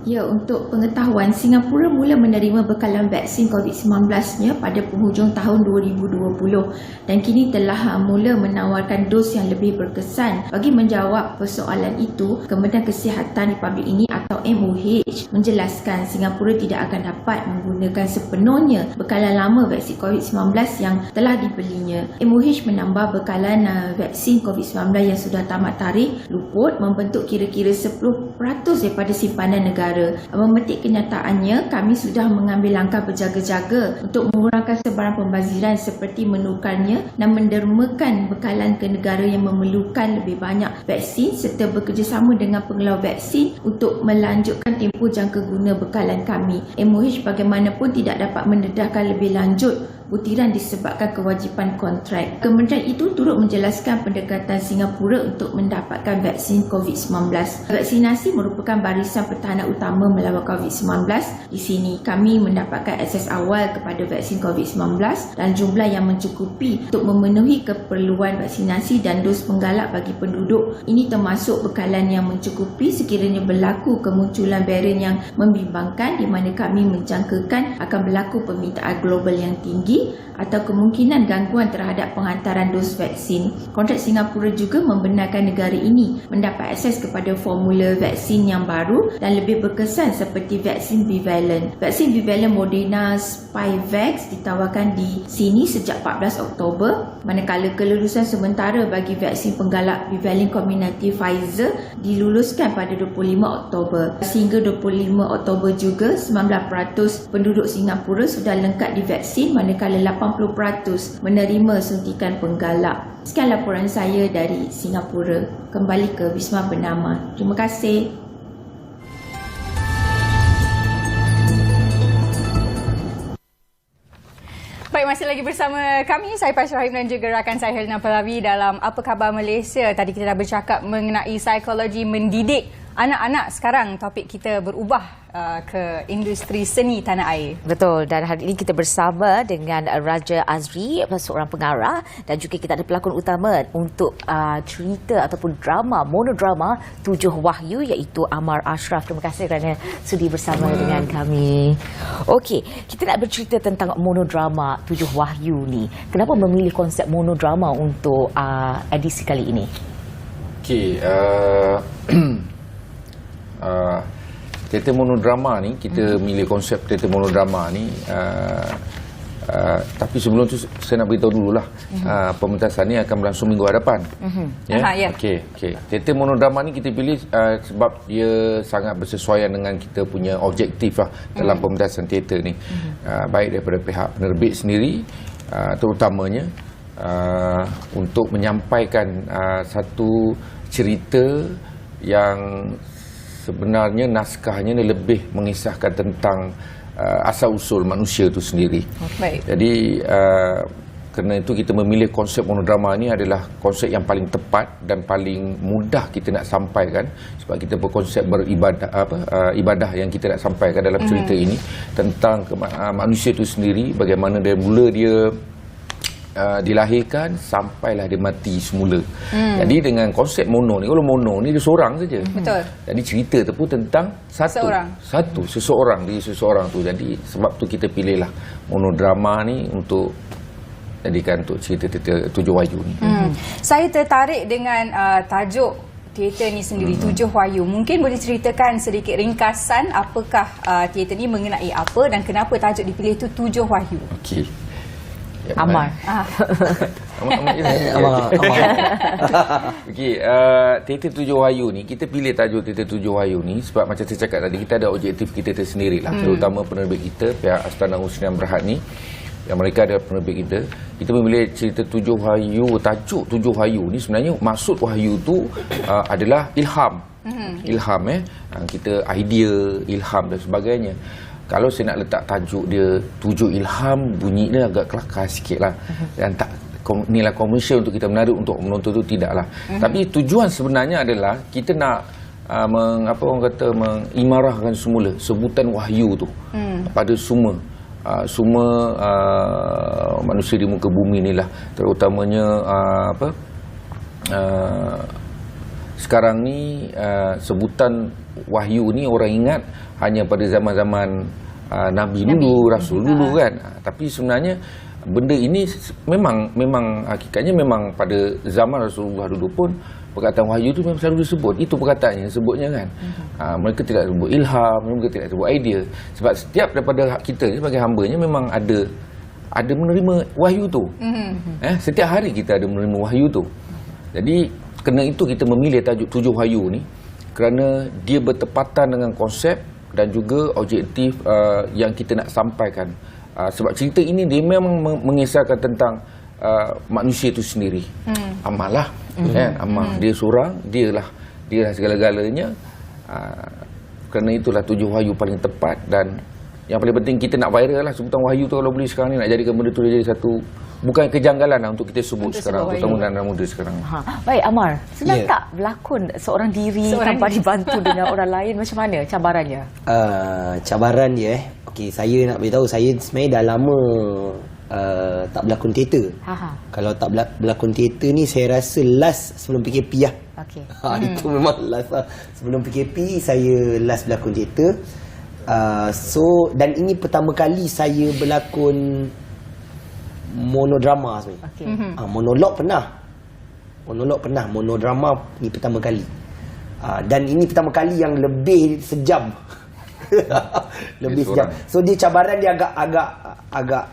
Ya, untuk pengetahuan, Singapura mula menerima bekalan vaksin COVID-19-nya pada penghujung tahun 2020 dan kini telah mula menawarkan dos yang lebih berkesan. Bagi menjawab persoalan itu, Kementerian Kesihatan Republik ini atau MOH menjelaskan Singapura tidak akan dapat menggunakan sepenuhnya bekalan lama vaksin COVID-19 yang telah dibelinya. MOH menambah bekalan vaksin COVID-19 yang sudah tamat tarikh luput membentuk kira-kira 10% daripada simpanan negara. Memetik kenyataannya, kami sudah mengambil langkah berjaga-jaga untuk mengurangkan sebarang pembaziran seperti menukarnya dan mendermakan bekalan ke negara yang memerlukan lebih banyak vaksin serta bekerjasama dengan pengeluar vaksin untuk melanjutkan tempoh jangka guna bekalan kami. MOH bagaimanapun tidak dapat mendedahkan lebih lanjut butiran disebabkan kewajipan kontrak. Kementerian itu turut menjelaskan pendekatan Singapura untuk mendapatkan vaksin COVID-19. Vaksinasi merupakan barisan pertahanan utama melawan COVID-19. Di sini kami mendapatkan akses awal kepada vaksin COVID-19 dan jumlah yang mencukupi untuk memenuhi keperluan vaksinasi dan dos penggalak bagi penduduk. Ini termasuk bekalan yang mencukupi sekiranya berlaku kemunculan varian yang membimbangkan di mana kami menjangkakan akan berlaku permintaan global yang tinggi atau kemungkinan gangguan terhadap penghantaran dos vaksin. Kontrak Singapura juga membenarkan negara ini mendapat akses kepada formula vaksin yang baru dan lebih berkesan seperti vaksin bivalent. Vaksin bivalent Moderna Spikevax ditawarkan di sini sejak 14 Oktober, manakala kelulusan sementara bagi vaksin penggalak bivalent kombinasi Pfizer diluluskan pada 25 Oktober. Sehingga 25 Oktober juga 19% penduduk Singapura sudah lengkap divaksin, manakala 80% menerima suntikan penggalak. Sekian laporan saya dari Singapura. Kembali ke Wisma Bernama. Terima kasih. Baik, masih lagi bersama kami, saya Pasha Rahim dan juga rakan saya Helena Pahlavi dalam Apa Khabar Malaysia. Tadi kita dah bercakap mengenai psikologi mendidik anak-anak. Sekarang topik kita berubah ke industri seni tanah air. Betul, dan hari ini kita bersama dengan Raja Azri, seorang pengarah, dan juga kita ada pelakon utama untuk cerita ataupun drama, monodrama 7 Wahyu, iaitu Amar Ashraf. Terima kasih kerana sudi bersama dengan kami. Okey, kita nak bercerita tentang monodrama 7 Wahyu ni. Kenapa memilih konsep monodrama untuk edisi kali ini? Okey, teater monodrama ni, kita milih konsep teater monodrama ni, tapi sebelum tu saya nak beritahu dululah, pementasan ni akan berlangsung minggu hadapan. Ya. Okey. Teater monodrama ni kita pilih sebab dia sangat bersesuaian dengan kita punya objektif lah dalam pementasan teater ni. Baik daripada pihak penerbit sendiri, terutamanya untuk menyampaikan satu cerita yang sebenarnya naskahnya ni lebih mengisahkan tentang asal-usul manusia itu sendiri. Baik. Jadi Kerana itu kita memilih konsep monodrama ni adalah konsep yang paling tepat dan paling mudah kita nak sampaikan, sebab kita berkonsep beribadah ibadah yang kita nak sampaikan dalam cerita ini tentang manusia itu sendiri, bagaimana dari mula dia dilahirkan sampailah dia mati semula. Jadi dengan konsep mono ni, kalau mono ni dia seorang saja. Betul. Jadi cerita tu pun tentang seseorang tu. Jadi sebab tu kita pilihlah monodrama ni untuk jadikan untuk cerita Tujuh Wahyu ni. Saya tertarik dengan tajuk teater ni sendiri, Tujuh Wahyu. Mungkin boleh ceritakan sedikit ringkasan apakah teater ni mengenai apa dan kenapa tajuk dipilih tu Tujuh Wahyu? Okey. Amar. Okey, teater Tujuh Wahyu ni, kita pilih tajuk teater Tujuh Wahyu ni sebab macam saya cakap tadi, kita ada objektif kita tersendirilah, terutama penerbit kita, pihak Astana Husnian Berhad ni, yang mereka adalah penerbit kita. Kita memilih cerita Tujuh Wahyu, tajuk Tujuh Wahyu ni sebenarnya maksud wahyu tu adalah ilham. Ilham kita idea, ilham dan sebagainya. Kalau saya nak letak tajuk dia Tujuh Ilham, bunyi dia agak kelakar sikit lah. Dan tak nilai komersial untuk kita menarik untuk menonton tu tidaklah. Tapi tujuan sebenarnya adalah kita nak mengimarahkan semula sebutan wahyu tu pada semua manusia di muka bumi ni lah, terutamanya sekarang ni sebutan wahyu ni orang ingat hanya pada zaman-zaman Nabi dulu, Rasul dulu kan. Tapi sebenarnya benda ini memang hakikatnya memang pada zaman Rasulullah dulu pun perkataan wahyu tu memang selalu disebut. Itu perkataannya sebutnya kan. Mereka tidak sebut ilham, mereka tidak sebut idea. Sebab setiap daripada kita ni sebagai hamba-Nya memang ada menerima wahyu tu. Setiap hari kita ada menerima wahyu tu. Jadi kerana itu kita memilih tajuk Tujuh Wahyu ni, kerana dia bertepatan dengan konsep dan juga objektif yang kita nak sampaikan. Sebab cerita ini dia memang mengisahkan tentang manusia itu sendiri. Amal lah. Amal. Dia seorang, dialah segala-galanya. Kerana itulah Tujuh Wahyu paling tepat, dan yang paling penting kita nak viral lah sebutan wahyu tu kalau boleh sekarang ni, nak jadikan benda tu jadi satu, bukan kejanggalan lah untuk kita sebut sekarang, terutama anak muda sekarang. Baik Amar, senang tak berlakon seorang diri tanpa dibantu dengan orang lain? Macam mana cabarannya? Cabaran dia okey, saya nak beritahu, saya sebenarnya dah lama tak berlakon teater. Kalau tak berlakon teater ni saya rasa last sebelum PKP lah. Itu memang last lah. Sebelum PKP saya last berlakon teater. Dan ini pertama kali saya berlakon monodrama sebenarnya. Monolog pernah, monodrama ni pertama kali. Dan ini pertama kali yang lebih sejam. Lebih sejam. So dia cabaran dia agak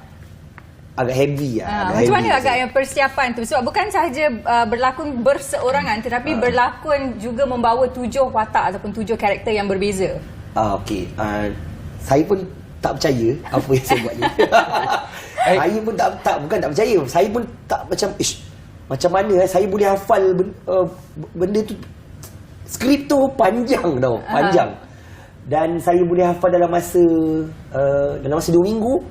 heavy lah. Macam mana agak yang persiapan tu? Sebab bukan sahaja berlakon berseorangan, tetapi berlakon juga membawa 7 watak ataupun 7 karakter yang berbeza. Okey. Saya pun tak percaya apa yang saya buat ni. Saya pun bukan tak percaya. Saya pun tak macam mana saya boleh hafal benda tu. Skrip tu panjang tau, panjang. Dan saya boleh hafal dalam masa 2 minggu.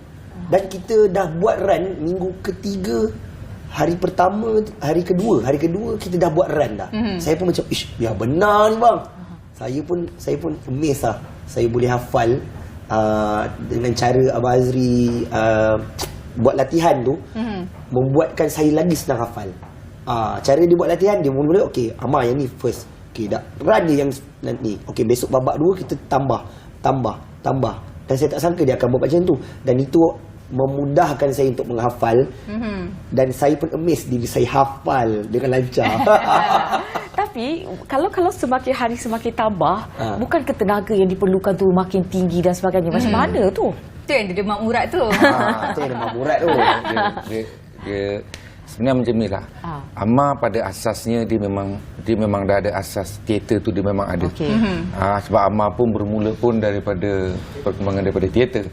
Dan kita dah buat run minggu ketiga, hari pertama, hari kedua kita dah buat run dah. Saya pun macam ya benar ni bang. Saya pun amazed lah. Saya boleh hafal dengan cara Abang Azri buat latihan tu, membuatkan saya lagi senang hafal. Cara dia buat latihan, dia mula-mula okey, Amar yang ni first. Okey, dah run dia yang ni. Okey, besok babak 2 kita tambah. Dan saya tak sangka dia akan buat macam tu. Dan itu memudahkan saya untuk menghafal. Dan saya pun amazed diri saya hafal dengan lancar. Tapi kalau semakin hari semakin tambah, bukan tenaga yang diperlukan tu makin tinggi dan sebagainya. Macam mana tu? Itu yang dia demam urat tu. Itu yang demam urat tu. Dia sebenarnya macam ni lah. Amar pada asasnya dia memang dah ada asas teater tu, dia memang ada. Sebab Amar pun bermula pun daripada perkembangan daripada teater.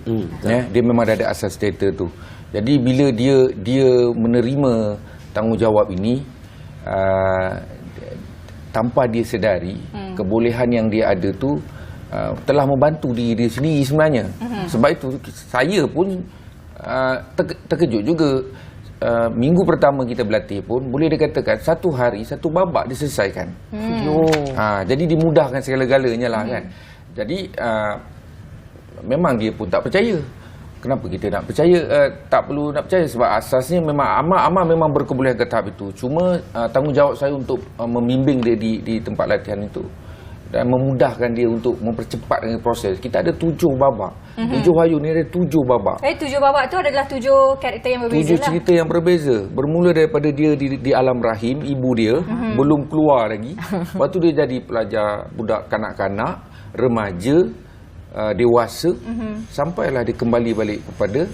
Dia memang dah ada asas teater tu. Jadi bila dia menerima tanggungjawab ini, tanpa dia sedari, kebolehan yang dia ada tu telah membantu diri dia sendiri sebenarnya. Sebab itu saya pun terkejut juga. minggu pertama kita berlatih pun boleh dikatakan satu hari satu babak diselesaikan. Jadi dimudahkan segala-galanya lah kan. Jadi memang dia pun tak percaya. Kenapa kita nak percaya? Tak perlu nak percaya sebab asasnya memang Amar memang berkebolehan ke tahap itu. Cuma tanggungjawab saya untuk membimbing dia di tempat latihan itu dan memudahkan dia untuk mempercepat dengan proses. Kita ada 7 babak. 7 Wahyu ni ada 7 babak. 7 babak tu adalah 7 karakter yang berbeza 7 cerita yang berbeza. Bermula daripada dia di alam rahim, ibu dia, belum keluar lagi. Lepas tu dia jadi pelajar budak kanak-kanak, remaja, dewasa, sampailah dia kembali balik kepada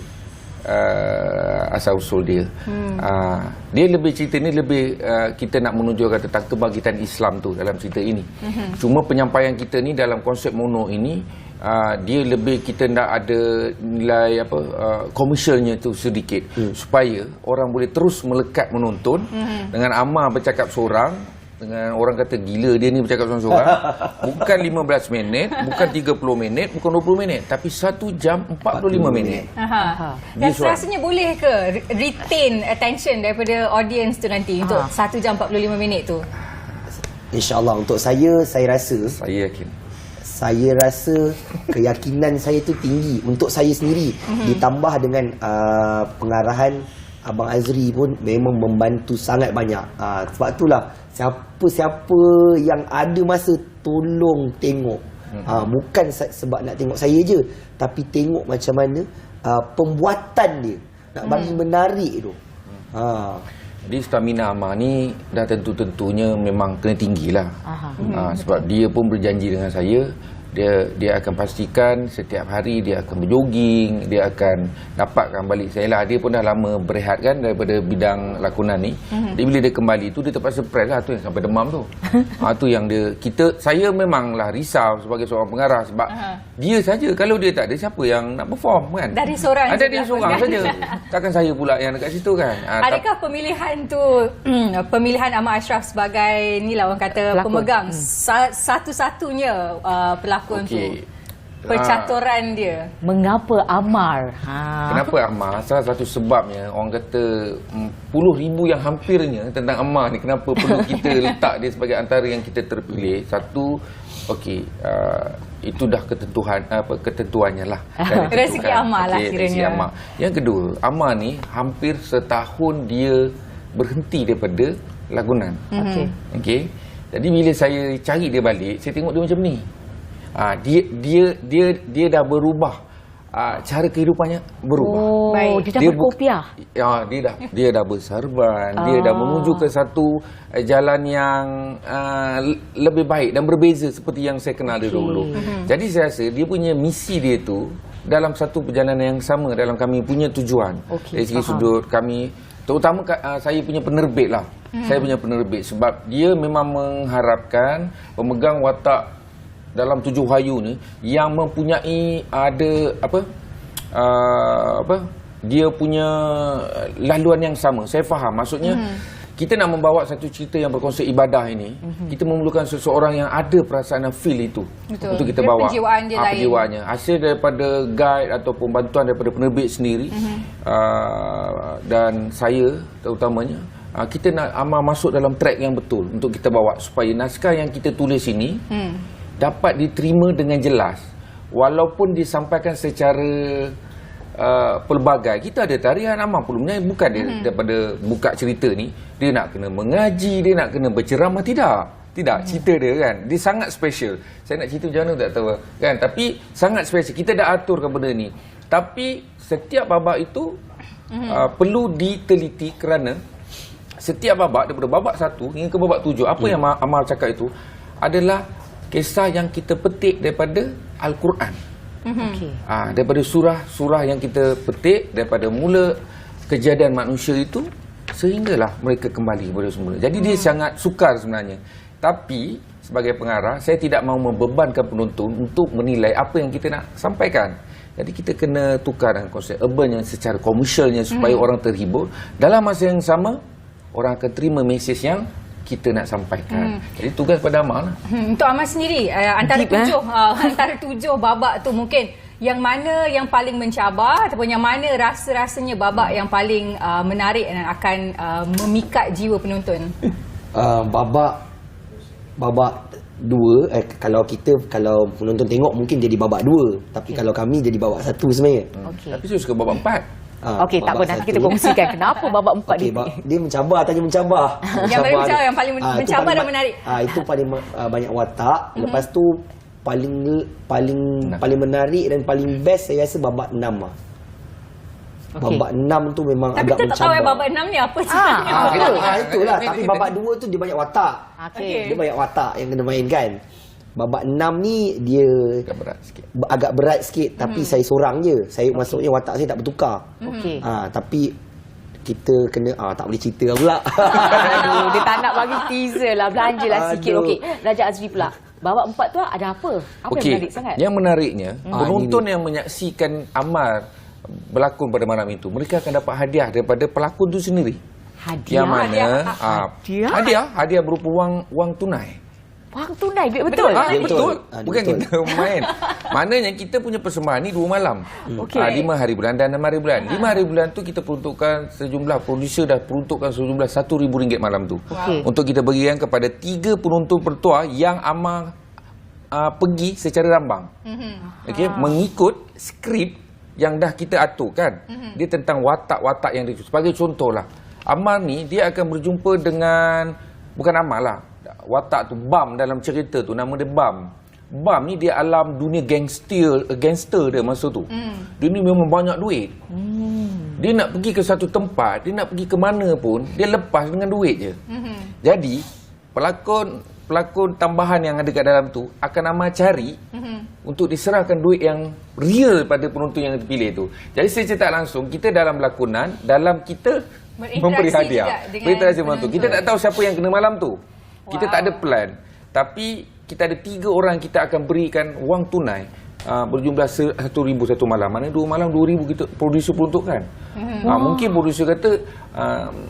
asal usul dia. Dia lebih cerita ni lebih kita nak menunjukkan tentang kebangkitan Islam tu dalam cerita ini. Cuma penyampaian kita ni dalam konsep mono ini dia lebih kita nak ada nilai komersialnya tu sedikit supaya orang boleh terus melekat menonton. Dengan Amar bercakap seorang, dengan orang kata gila dia ni bercakap seorang-seorang, bukan 15 minit, bukan 30 minit, bukan 20 minit, tapi 1 jam 45 minit. Dan rasanya boleh ke retain attention daripada audience tu nanti untuk 1 jam 45 minit tu? InsyaAllah untuk saya rasa, saya rasa keyakinan saya tu tinggi untuk saya sendiri. Ditambah dengan pengarahan Abang Azri pun memang membantu sangat banyak. Sebab itulah siapa-siapa yang ada masa tolong tengok. Bukan sebab nak tengok saya je, tapi tengok macam mana pembuatan dia nak bagi menarik tu. Jadi stamina Amar ni dah tentu-tentunya memang kena tinggilah. Sebab dia pun berjanji dengan saya, dia akan pastikan setiap hari dia akan berjoging, dia akan dapatkan balik saya lah. Dia pun dah lama berehat kan daripada bidang lakonan ni. Jadi bila dia kembali tu dia terpaksa press lah, tu yang sampai demam tu. Tu yang saya memanglah risau sebagai seorang pengarah sebab dia saja, kalau dia tak ada siapa yang nak perform kan? Dari seorang saja. Takkan saya pula yang dekat situ kan? Adakah pemilihan tu pemilihan Amar Ashraf sebagai ni lah orang kata pelakon, pemegang satu-satunya pelakon tu, percaturan dia? Mengapa Amar? Kenapa Amar? Salah satu sebabnya orang kata 10,000 yang hampirnya tentang Amar ni, kenapa perlu kita letak dia sebagai antara yang kita terpilih. Satu, itu dah ketentuannya lah. Rezeki Amar lah kiranya. Amar. Yang kedua, Amar ni hampir setahun dia berhenti daripada lakonan. Okey. Jadi bila saya cari dia balik, saya tengok dia macam ni. Dia dah berubah. Cara kehidupannya berubah. Dia dah berkopiah. Dia dah berserban. Dia dah menuju ke satu jalan yang lebih baik dan berbeza seperti yang saya kenal dia dulu. Jadi saya rasa dia punya misi dia tu dalam satu perjalanan yang sama dalam kami punya tujuan. Dari segi sudut kami, terutama saya punya penerbit lah. Saya punya penerbit sebab dia memang mengharapkan pemegang watak dalam 7 Wahyu ni yang mempunyai dia punya laluan yang sama. Saya faham maksudnya. Kita nak membawa satu cerita yang berkonsep ibadah ini, kita memerlukan seseorang yang ada perasaan dan feel itu. Untuk kita bawa penjiwaannya. Hasil daripada guide ataupun bantuan daripada penerbit sendiri, dan saya terutamanya, kita nak Amar masuk dalam track yang betul untuk kita bawa supaya naskah yang kita tulis ini dapat diterima dengan jelas walaupun disampaikan secara pelbagai. Kita ada tarian Amar Pulumnya, bukan dia daripada buka cerita ni dia nak kena mengaji, dia nak kena berceramah, tidak cerita dia kan, dia sangat special. Saya nak cerita macam mana tak tahu kan, tapi sangat special. Kita dah aturkan benda ni, tapi setiap babak itu perlu diteliti kerana setiap babak daripada babak 1 hingga ke babak 7, apa yang Amar cakap itu adalah kisah yang kita petik daripada Al-Quran. Daripada surah-surah yang kita petik daripada mula kejadian manusia itu sehinggalah mereka kembali kepada semula. Jadi dia sangat sukar sebenarnya. Tapi sebagai pengarah, saya tidak mahu membebankan penonton untuk menilai apa yang kita nak sampaikan. Jadi kita kena tukar dengan konsep urban yang secara komersialnya supaya orang terhibur. Dalam masa yang sama, orang akan terima mesej yang kita nak sampaikan. Jadi tugas pada Amar lah. Untuk Amar sendiri, antara 7 babak tu mungkin yang mana yang paling mencabar ataupun yang mana rasa-rasanya babak yang paling menarik dan akan memikat jiwa penonton? Babak dua, kalau penonton tengok mungkin jadi babak dua, tapi kalau kami jadi babak satu sebenarnya. Tapi saya suka babak 4. Okey, tak apa, nanti kita kongsikan kenapa babak 4 ni. Dia mencabar, tanya mencabar. Yang paling mencabar, yang paling mencabar dan menarik. Itu paling banyak watak. Lepas tu paling menarik dan paling best saya rasa babak 6 lah. Babak 6 tu memang tapi agak mencabar. Tapi kita tak tahu babak 6 ni apa sebenarnya. Itulah, tapi babak 2 tu dia banyak watak. Dia banyak watak yang kena mainkan. Babak 6 ni dia agak berat sikit tapi saya seorang je. Saya maksudnya watak saya tak bertukar. Tapi kita kena tak boleh cerita pula. Aduh, dia tak nak bagi teaser lah, belanjalah sikit. Okey, Raja Azri pula. Babak 4 tu ada apa? Apa yang menarik sangat? Yang menariknya, penonton yang menyaksikan Ammar berlakon pada malam itu, mereka akan dapat hadiah daripada pelakon itu sendiri. Hadiah? Yang mana hadiah berupa wang tunai. Wang tunai, duit betul? Betul. Bukan kita main. Maknanya kita punya persembahan ni 2 malam. 5 hari bulan dan 6 hari bulan. 5 hari bulan tu kita peruntukkan sejumlah, producer dah peruntukkan sejumlah RM1,000 malam tu. Untuk kita berikan kepada 3 penonton pertua yang Ammar pergi secara rambang. Mengikut skrip yang dah kita aturkan. Dia tentang watak-watak yang dia. Sebagai contohlah, Ammar ni dia akan berjumpa dengan, bukan Ammar lah, watak tu Bam dalam cerita tu, nama dia Bam. Bam ni dia alam dunia gangster dia masa tu. Dia ni memang banyak duit. Dia nak pergi ke satu tempat, dia nak pergi ke mana pun, dia lepas dengan duit je. Jadi pelakon tambahan yang ada kat dalam tu akan Ammar cari untuk diserahkan duit yang real pada penonton yang dipilih tu. Jadi saya cerita langsung, kita dalam lakonan, dalam kita memberi hadiah. Berinteraksi dengan penonton. Kita tak tahu siapa yang kena malam tu. Kita tak ada plan. Tapi kita ada 3 orang kita akan berikan wang tunai berjumlah RM1,000 satu malam. Mana 2 malam RM2,000 kita producer peruntukkan. Mungkin producer kata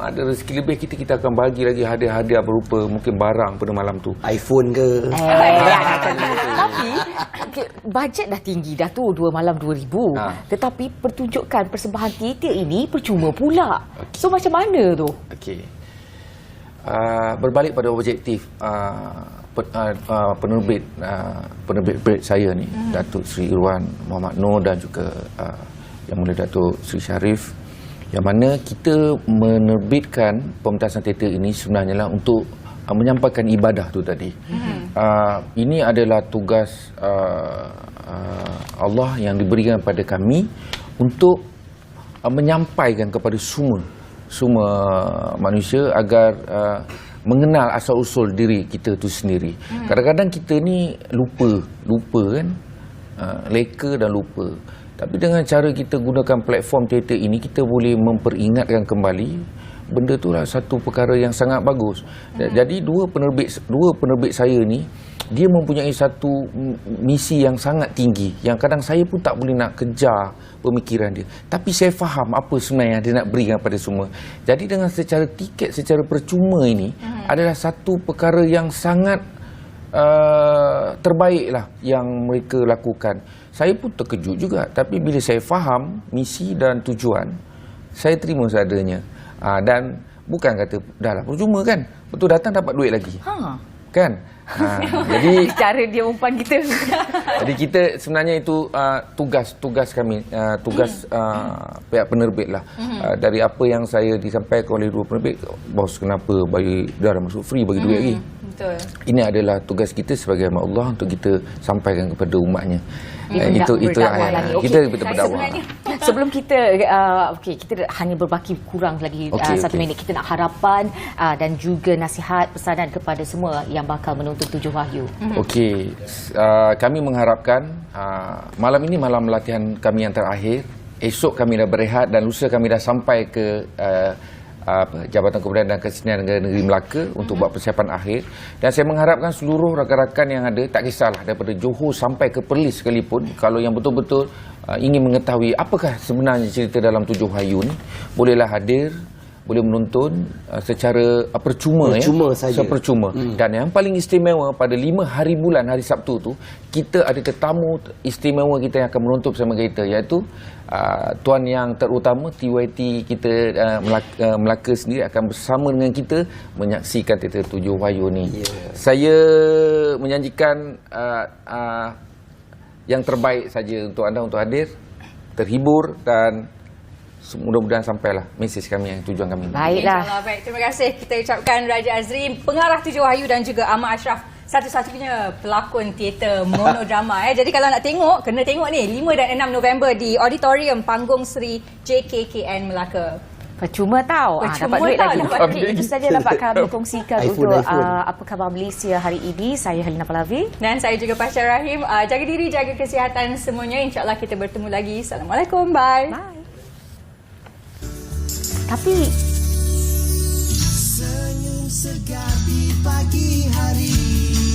ada rezeki lebih, kita akan bagi lagi hadiah-hadiah berupa mungkin barang pada malam tu. iPhone ke. Tapi bajet dah tinggi dah tu, 2 malam RM2,000. Tetapi pertunjukan persembahan teater ini percuma pula. So macam mana tu? Berbalik pada objektif penerbit Brit saya ni, Datuk Seri Irwan Muhammad Noor dan juga Yang Mulia Datuk Seri Sharif, yang mana kita menerbitkan pementasan teater ini sebenarnya lah untuk menyampaikan ibadah tu tadi. Ini adalah tugas Allah yang diberikan kepada kami untuk menyampaikan kepada semua manusia agar mengenal asal-usul diri kita tu sendiri. Kadang-kadang kita ni lupa kan, leka dan lupa. Tapi dengan cara kita gunakan platform teater ini, kita boleh memperingatkan kembali benda tu lah satu perkara yang sangat bagus. Jadi dua penerbit saya ni, dia mempunyai satu misi yang sangat tinggi, yang kadang saya pun tak boleh nak kejar pemikiran dia. Tapi saya faham apa sebenarnya yang dia nak berikan pada semua. Jadi dengan secara tiket, secara percuma ini adalah satu perkara yang sangat terbaik lah yang mereka lakukan. Saya pun terkejut juga, tapi bila saya faham misi dan tujuan, saya terima seadanya. Dan bukan kata dah lah percuma kan, betul datang dapat duit lagi kan. Jadi cara dia umpan kita. Jadi kita sebenarnya itu tugas kami, tugas pihak penerbit lah. Dari apa yang saya disampaikan oleh dua penerbit, bos kenapa bagi dah masuk free bagi duit lagi. Betul. Ini adalah tugas kita sebagai hamba Allah untuk kita sampaikan kepada umatnya. Itu kita berdakwah. Sebelum kita kita hanya berbaki kurang lagi 1 minit, kita nak harapan dan juga nasihat pesanan kepada semua yang bakal menonton Tujuh Wahyu. Kami mengharapkan malam ini malam latihan kami yang terakhir. Esok kami dah berehat dan lusa kami dah sampai ke Jabatan Kebudayaan dan Kesenian Negeri Melaka untuk buat persiapan akhir. Dan saya mengharapkan seluruh rakan-rakan yang ada, tak kisahlah daripada Johor sampai ke Perlis sekalipun, kalau yang betul-betul ingin mengetahui apakah sebenarnya cerita dalam Tujuh Wahyu ni, bolehlah hadir boleh menonton secara percuma saja. Percuma. Dan yang paling istimewa pada 5 hari bulan hari Sabtu tu, kita ada tetamu istimewa kita yang akan menonton bersama kita, iaitu tuan yang terutama TYT kita Melaka sendiri akan bersama dengan kita menyaksikan teater 7 Wahyu ni. Saya menjanjikan yang terbaik saja untuk anda untuk hadir, terhibur dan mudah-mudahan sampailah mesej kami yang tujuan kami. Baiklah. InsyaAllah, baik. Terima kasih. Kita ucapkan Raja Azri, pengarah 7 Wahyu, dan juga Ahmad Ashraf, satu-satunya pelakon teater monodrama. Jadi kalau nak tengok, kena tengok ni 5 dan 6 November di Auditorium Panggung Sri JKKN Melaka. Percuma tahu. Dapat duit lagi. Okey, itu saja dapat kami kongsikan untuk apa khabar Malaysia hari ini. Saya Helena Pahlavi. Dan saya juga Pasha Rahim. Jaga diri, jaga kesihatan semuanya. InsyaAllah kita bertemu lagi. Assalamualaikum. Bye. Bye. Tapi senyum segar di pagi hari.